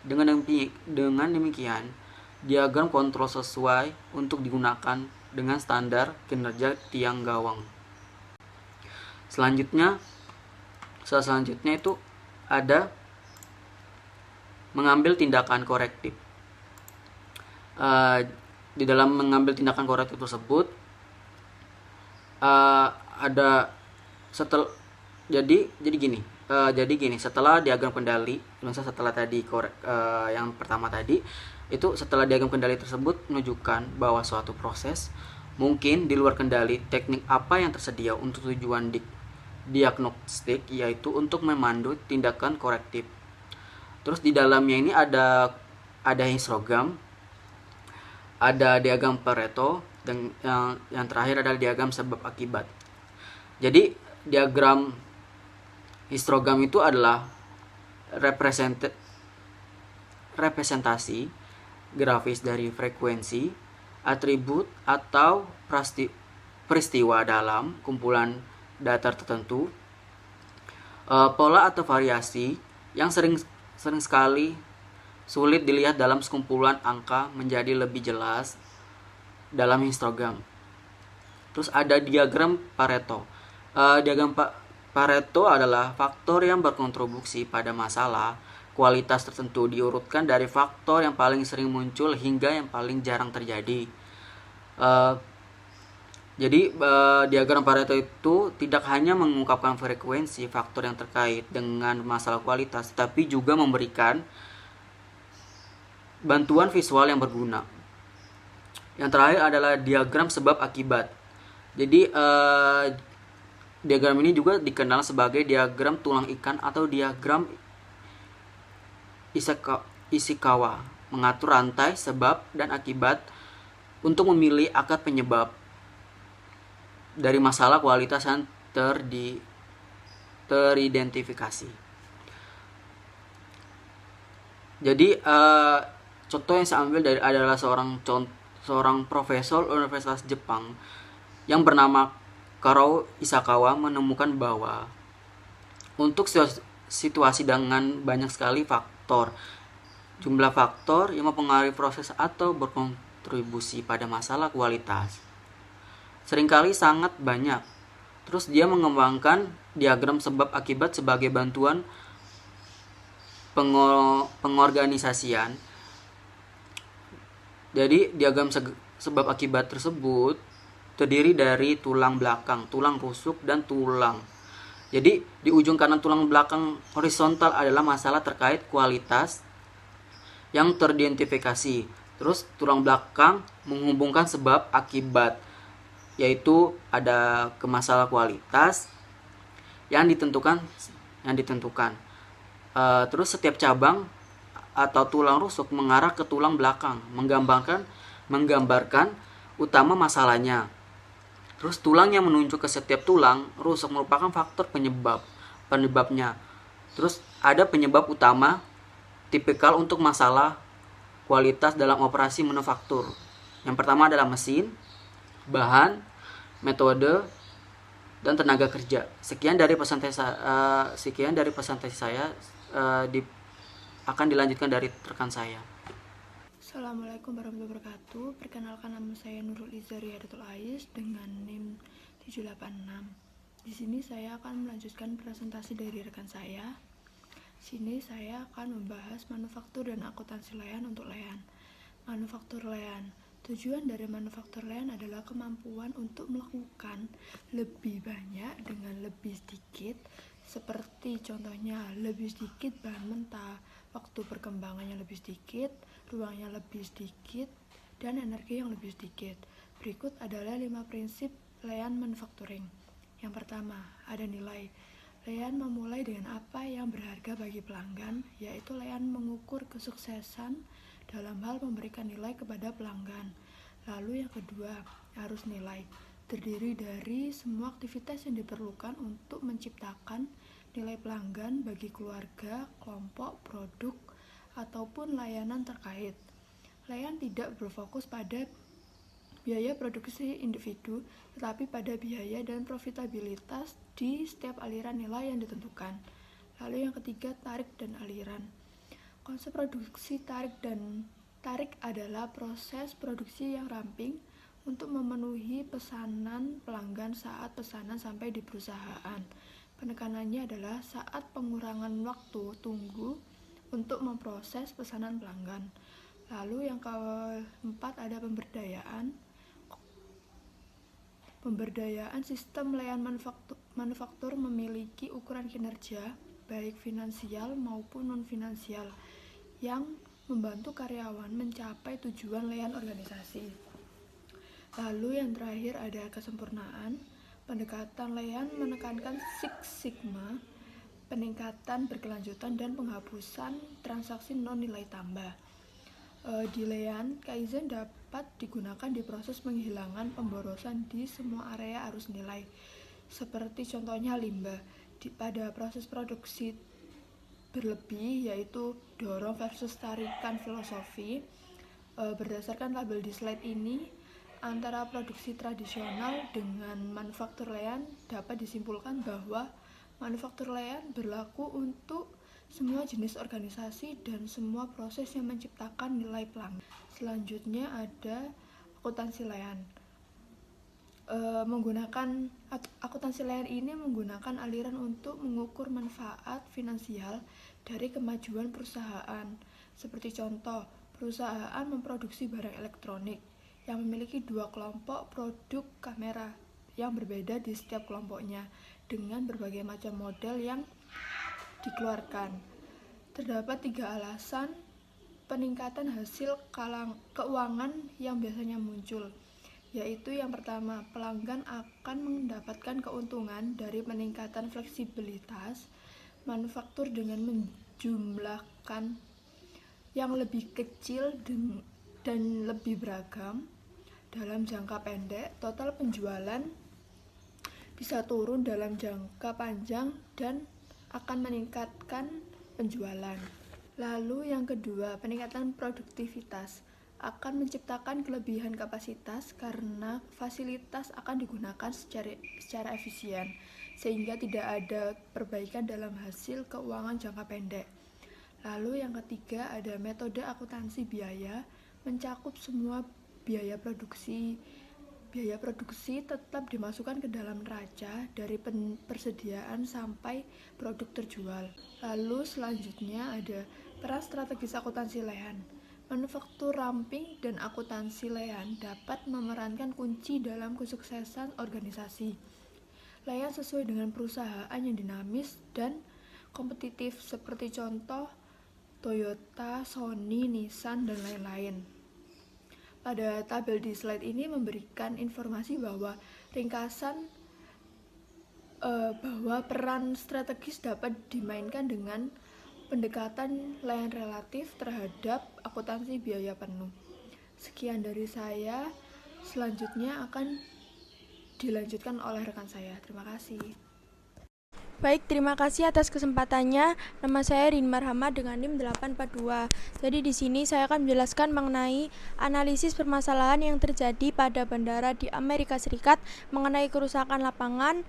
Dengan demikian, diagram kontrol sesuai untuk digunakan dengan standar kinerja tiang gawang. Selanjutnya itu ada mengambil tindakan korektif. Di dalam mengambil tindakan korektif tersebut jadi gini, setelah diagram kendali, misalnya setelah tadi yang pertama tadi itu, setelah diagram kendali tersebut menunjukkan bahwa suatu proses mungkin di luar kendali, teknik apa yang tersedia untuk tujuan diagnostik, yaitu untuk memandu tindakan korektif. Terus di dalamnya ini ada histogram, ada diagram Pareto, dan yang terakhir adalah diagram sebab akibat. Jadi diagram histogram itu adalah representasi grafis dari frekuensi, atribut atau peristiwa dalam kumpulan data tertentu, pola atau variasi yang sering sekali sulit dilihat dalam sekumpulan angka menjadi lebih jelas dalam histogram. Terus ada diagram Pareto. Diagram Pareto adalah faktor yang berkontribusi pada masalah kualitas tertentu, diurutkan dari faktor yang paling sering muncul hingga yang paling jarang terjadi. Jadi diagram Pareto itu tidak hanya mengungkapkan frekuensi faktor yang terkait dengan masalah kualitas, tapi juga memberikan bantuan visual yang berguna. Yang terakhir adalah diagram sebab akibat. Jadi diagram ini juga dikenal sebagai diagram tulang ikan atau diagram Ishikawa, mengatur rantai sebab dan akibat untuk memilih akar penyebab dari masalah kualitas yang teridentifikasi. Jadi contoh yang saya ambil adalah seorang profesor Universitas Jepang yang bernama Karao Ishikawa menemukan bahwa untuk situasi dengan banyak sekali jumlah faktor yang mempengaruhi proses atau berkontribusi pada masalah kualitas seringkali sangat banyak. Terus dia mengembangkan diagram sebab akibat sebagai bantuan pengorganisasian. Jadi diagram sebab akibat tersebut terdiri dari tulang belakang, tulang rusuk, dan tulang. Jadi di ujung kanan tulang belakang horizontal adalah masalah terkait kualitas yang teridentifikasi. Terus tulang belakang menghubungkan sebab akibat, yaitu ada ke masalah kualitas yang ditentukan. Terus setiap cabang atau tulang rusuk mengarah ke tulang belakang, menggambarkan utama masalahnya. Terus tulang yang menunjuk ke setiap tulang rusuk merupakan faktor penyebabnya. Terus ada penyebab utama tipikal untuk masalah kualitas dalam operasi manufaktur. Yang pertama adalah mesin, bahan, metode, dan tenaga kerja. Sekian dari pesan saya akan dilanjutkan dari rekan saya. Assalamualaikum warahmatullahi wabarakatuh. Perkenalkan, nama saya Nurul Izari Hadatul Ais dengan NIM 786. Di sini saya akan melanjutkan presentasi dari rekan saya. Sini saya akan membahas manufaktur dan akuntansi layan untuk layan. Manufaktur layan. Tujuan dari manufaktur layan adalah kemampuan untuk melakukan lebih banyak dengan lebih sedikit, seperti contohnya lebih sedikit bahan mentah, waktu perkembangannya lebih sedikit, ruangnya lebih sedikit, dan energi yang lebih sedikit. Berikut adalah 5 prinsip layan manufacturing. Yang pertama, ada nilai. Layan memulai dengan apa yang berharga bagi pelanggan, yaitu layan mengukur kesuksesan dalam hal memberikan nilai kepada pelanggan. Lalu yang kedua, arus nilai. Terdiri dari semua aktivitas yang diperlukan untuk menciptakan nilai pelanggan bagi keluarga, kelompok, produk, ataupun layanan terkait. Layan tidak berfokus pada biaya produksi individu, tetapi pada biaya dan profitabilitas di setiap aliran nilai yang ditentukan. Lalu yang ketiga, tarik dan aliran. Konsep produksi tarik adalah proses produksi yang ramping untuk memenuhi pesanan pelanggan saat pesanan sampai di perusahaan. Penekanannya adalah saat pengurangan waktu tunggu untuk memproses pesanan pelanggan. Lalu yang keempat ada pemberdayaan sistem layan manufaktur memiliki ukuran kinerja baik finansial maupun non-finansial yang membantu karyawan mencapai tujuan layan organisasi. Lalu yang terakhir ada kesempurnaan. Pendekatan layan menekankan Six Sigma, peningkatan berkelanjutan dan penghapusan transaksi non nilai tambah. Di layan, Kaizen dapat digunakan di proses penghilangan pemborosan di semua area arus nilai. Seperti contohnya limbah pada proses produksi berlebih, yaitu dorong versus tarikan filosofi. Berdasarkan tabel di slide ini, antara produksi tradisional dengan manufaktur layan dapat disimpulkan bahwa manufaktur layan berlaku untuk semua jenis organisasi dan semua proses yang menciptakan nilai pelanggan. Selanjutnya ada akuntansi layan. Akuntansi layan ini menggunakan aliran untuk mengukur manfaat finansial dari kemajuan perusahaan. Seperti contoh, perusahaan memproduksi barang elektronik yang memiliki 2 kelompok produk kamera yang berbeda di setiap kelompoknya dengan berbagai macam model yang dikeluarkan. Terdapat 3 alasan peningkatan hasil keuangan yang biasanya muncul, yaitu yang pertama, pelanggan akan mendapatkan keuntungan dari peningkatan fleksibilitas manufaktur dengan menjumlahkan yang lebih kecil dan lebih beragam. Dalam jangka pendek, total penjualan bisa turun dalam jangka panjang dan akan meningkatkan penjualan. Lalu yang kedua, peningkatan produktivitas akan menciptakan kelebihan kapasitas karena fasilitas akan digunakan secara efisien, sehingga tidak ada perbaikan dalam hasil keuangan jangka pendek. Lalu yang ketiga ada metode akuntansi biaya, mencakup semua biaya produksi. Biaya produksi tetap dimasukkan ke dalam neraca dari persediaan sampai produk terjual. Lalu selanjutnya ada peran strategis akuntansi layan. Manufaktur ramping dan akuntansi layan dapat memerankan kunci dalam kesuksesan organisasi. Layan sesuai dengan perusahaan yang dinamis dan kompetitif seperti contoh Toyota, Sony, Nissan, dan lain-lain. Pada tabel di slide ini memberikan informasi bahwa bahwa peran strategis dapat dimainkan dengan pendekatan layan relatif terhadap akuntansi biaya penuh. Sekian dari saya, selanjutnya akan dilanjutkan oleh rekan saya. Terima kasih. Baik, terima kasih atas kesempatannya. Nama saya Rin Marhama dengan NIM 842. Jadi di sini saya akan menjelaskan mengenai analisis permasalahan yang terjadi pada bandara di Amerika Serikat mengenai kerusakan lapangan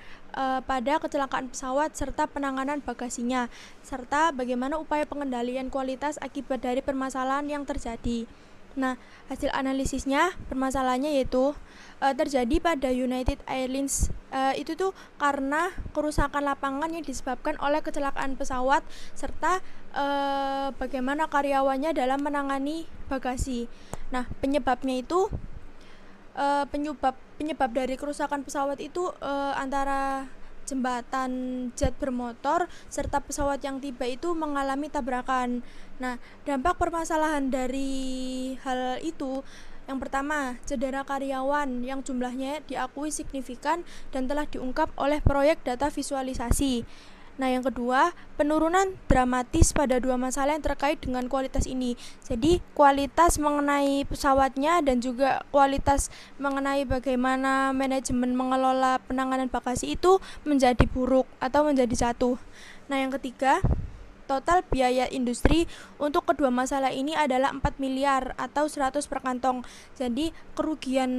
pada kecelakaan pesawat serta penanganan bagasinya, serta bagaimana upaya pengendalian kualitas akibat dari permasalahan yang terjadi. Nah, hasil analisisnya permasalahannya yaitu terjadi pada United Airlines itu tuh karena kerusakan lapangan yang disebabkan oleh kecelakaan pesawat serta bagaimana karyawannya dalam menangani bagasi. Nah, penyebabnya itu penyebab dari kerusakan pesawat itu antara jembatan jet bermotor serta pesawat yang tiba itu mengalami tabrakan. Nah, dampak permasalahan dari hal itu, yang pertama, cedera karyawan yang jumlahnya diakui signifikan dan telah diungkap oleh proyek data visualisasi. Nah, yang kedua, penurunan dramatis pada 2 masalah yang terkait dengan kualitas ini. Jadi, kualitas mengenai pesawatnya dan juga kualitas mengenai bagaimana manajemen mengelola penanganan bagasi itu menjadi buruk atau menjadi jatuh. Nah, yang ketiga, total biaya industri untuk kedua masalah ini adalah 4 miliar atau 100 per kantong. Jadi, kerugian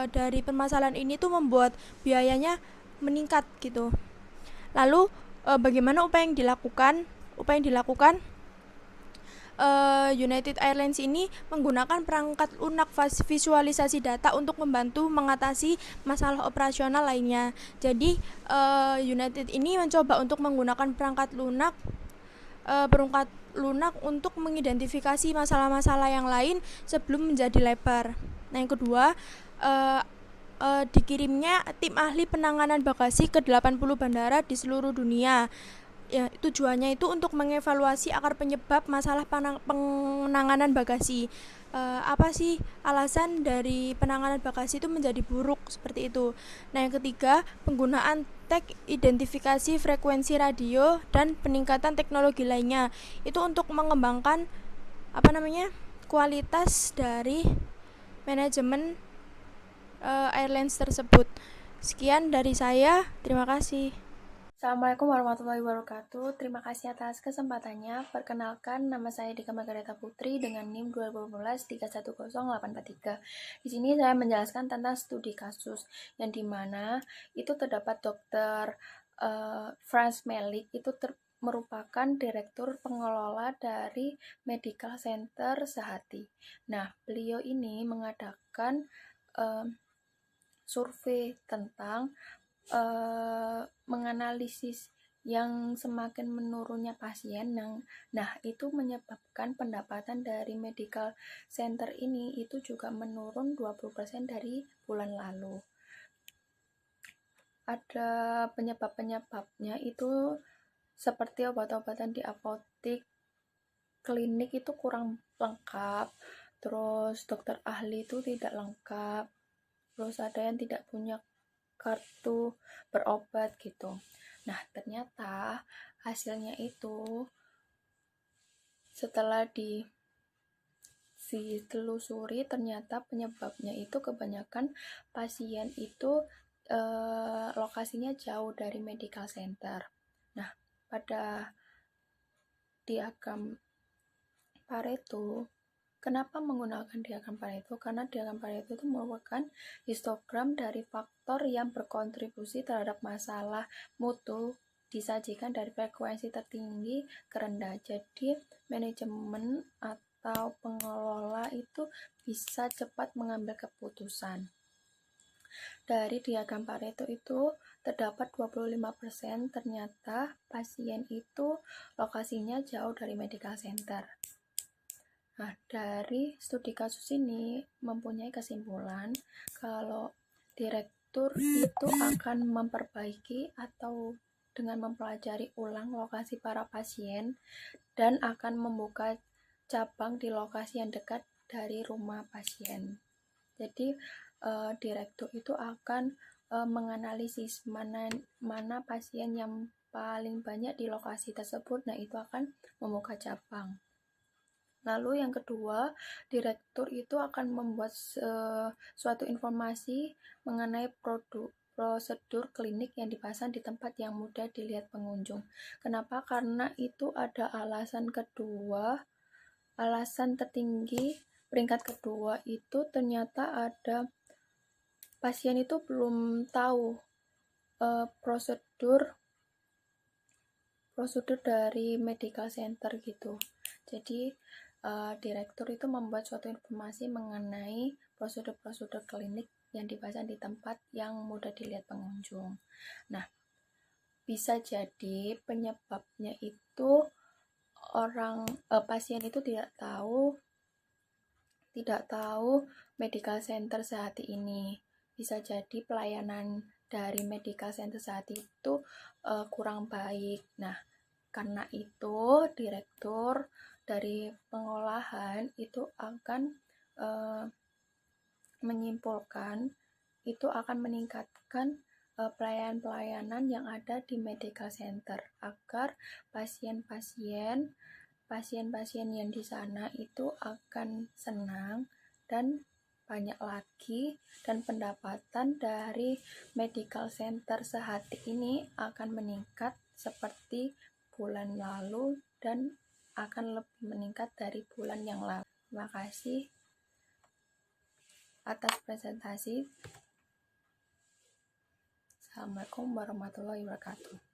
dari permasalahan ini tuh membuat biayanya meningkat gitu. Lalu bagaimana upaya yang dilakukan? Upaya yang dilakukan United Airlines ini menggunakan perangkat lunak visualisasi data untuk membantu mengatasi masalah operasional lainnya. Jadi United ini mencoba untuk menggunakan perangkat lunak untuk mengidentifikasi masalah-masalah yang lain sebelum menjadi lebar. Nah, yang kedua, dikirimnya tim ahli penanganan bagasi ke 80 bandara di seluruh dunia. Ya, tujuannya itu untuk mengevaluasi akar penyebab masalah penanganan bagasi. Apa sih alasan dari penanganan bagasi itu menjadi buruk seperti itu. Nah, yang ketiga, penggunaan tek identifikasi frekuensi radio dan peningkatan teknologi lainnya itu untuk mengembangkan kualitas dari manajemen airlines tersebut. Sekian dari saya, terima kasih. Assalamualaikum warahmatullahi wabarakatuh. Terima kasih atas kesempatannya. Perkenalkan, nama saya Dika Margareta Putri dengan NIM 2015310843. Di sini saya menjelaskan tentang studi kasus yang dimana itu terdapat Dr. Franz Melik itu merupakan direktur pengelola dari Medical Center Sehati. Nah, beliau ini mengadakan survei tentang menganalisis yang semakin menurunnya pasien. Nah, itu menyebabkan pendapatan dari medical center ini itu juga menurun 20% dari bulan lalu. Ada penyebab-penyebabnya itu seperti obat-obatan di apotek, klinik itu kurang lengkap, terus dokter ahli itu tidak lengkap, terus ada yang tidak punya kartu berobat gitu. Nah, ternyata hasilnya itu setelah ditelusuri ternyata penyebabnya itu kebanyakan pasien itu lokasinya jauh dari medical center. Nah, pada diagram Pareto, kenapa menggunakan diagram Pareto? Karena diagram Pareto itu merupakan histogram dari faktor yang berkontribusi terhadap masalah mutu disajikan dari frekuensi tertinggi ke rendah. Jadi, manajemen atau pengelola itu bisa cepat mengambil keputusan. Dari diagram Pareto itu terdapat 25% ternyata pasien itu lokasinya jauh dari medical center. Nah, dari studi kasus ini mempunyai kesimpulan kalau direktur itu akan memperbaiki atau dengan mempelajari ulang lokasi para pasien dan akan membuka cabang di lokasi yang dekat dari rumah pasien. Jadi, direktur itu akan menganalisis mana pasien yang paling banyak di lokasi tersebut. Nah, itu akan membuka cabang. Lalu yang kedua, direktur itu akan membuat suatu informasi mengenai prosedur klinik yang dipasang di tempat yang mudah dilihat pengunjung. Kenapa? Karena itu ada alasan kedua, alasan tertinggi, peringkat kedua itu ternyata ada pasien itu belum tahu prosedur dari medical center gitu. Jadi direktur itu membuat suatu informasi mengenai prosedur-prosedur klinik yang dipasang di tempat yang mudah dilihat pengunjung. Nah, bisa jadi penyebabnya itu pasien itu tidak tahu medical center Sehati ini. Bisa jadi pelayanan dari medical center Sehati itu kurang baik. Nah, karena itu direktur dari pengolahan itu akan menyimpulkan itu akan meningkatkan pelayanan-pelayanan yang ada di medical center agar pasien-pasien yang di sana itu akan senang dan banyak lagi, dan pendapatan dari medical center Sehati ini akan meningkat seperti bulan lalu dan akan lebih meningkat dari bulan yang lalu. Terima kasih atas presentasi. Assalamualaikum warahmatullahi wabarakatuh.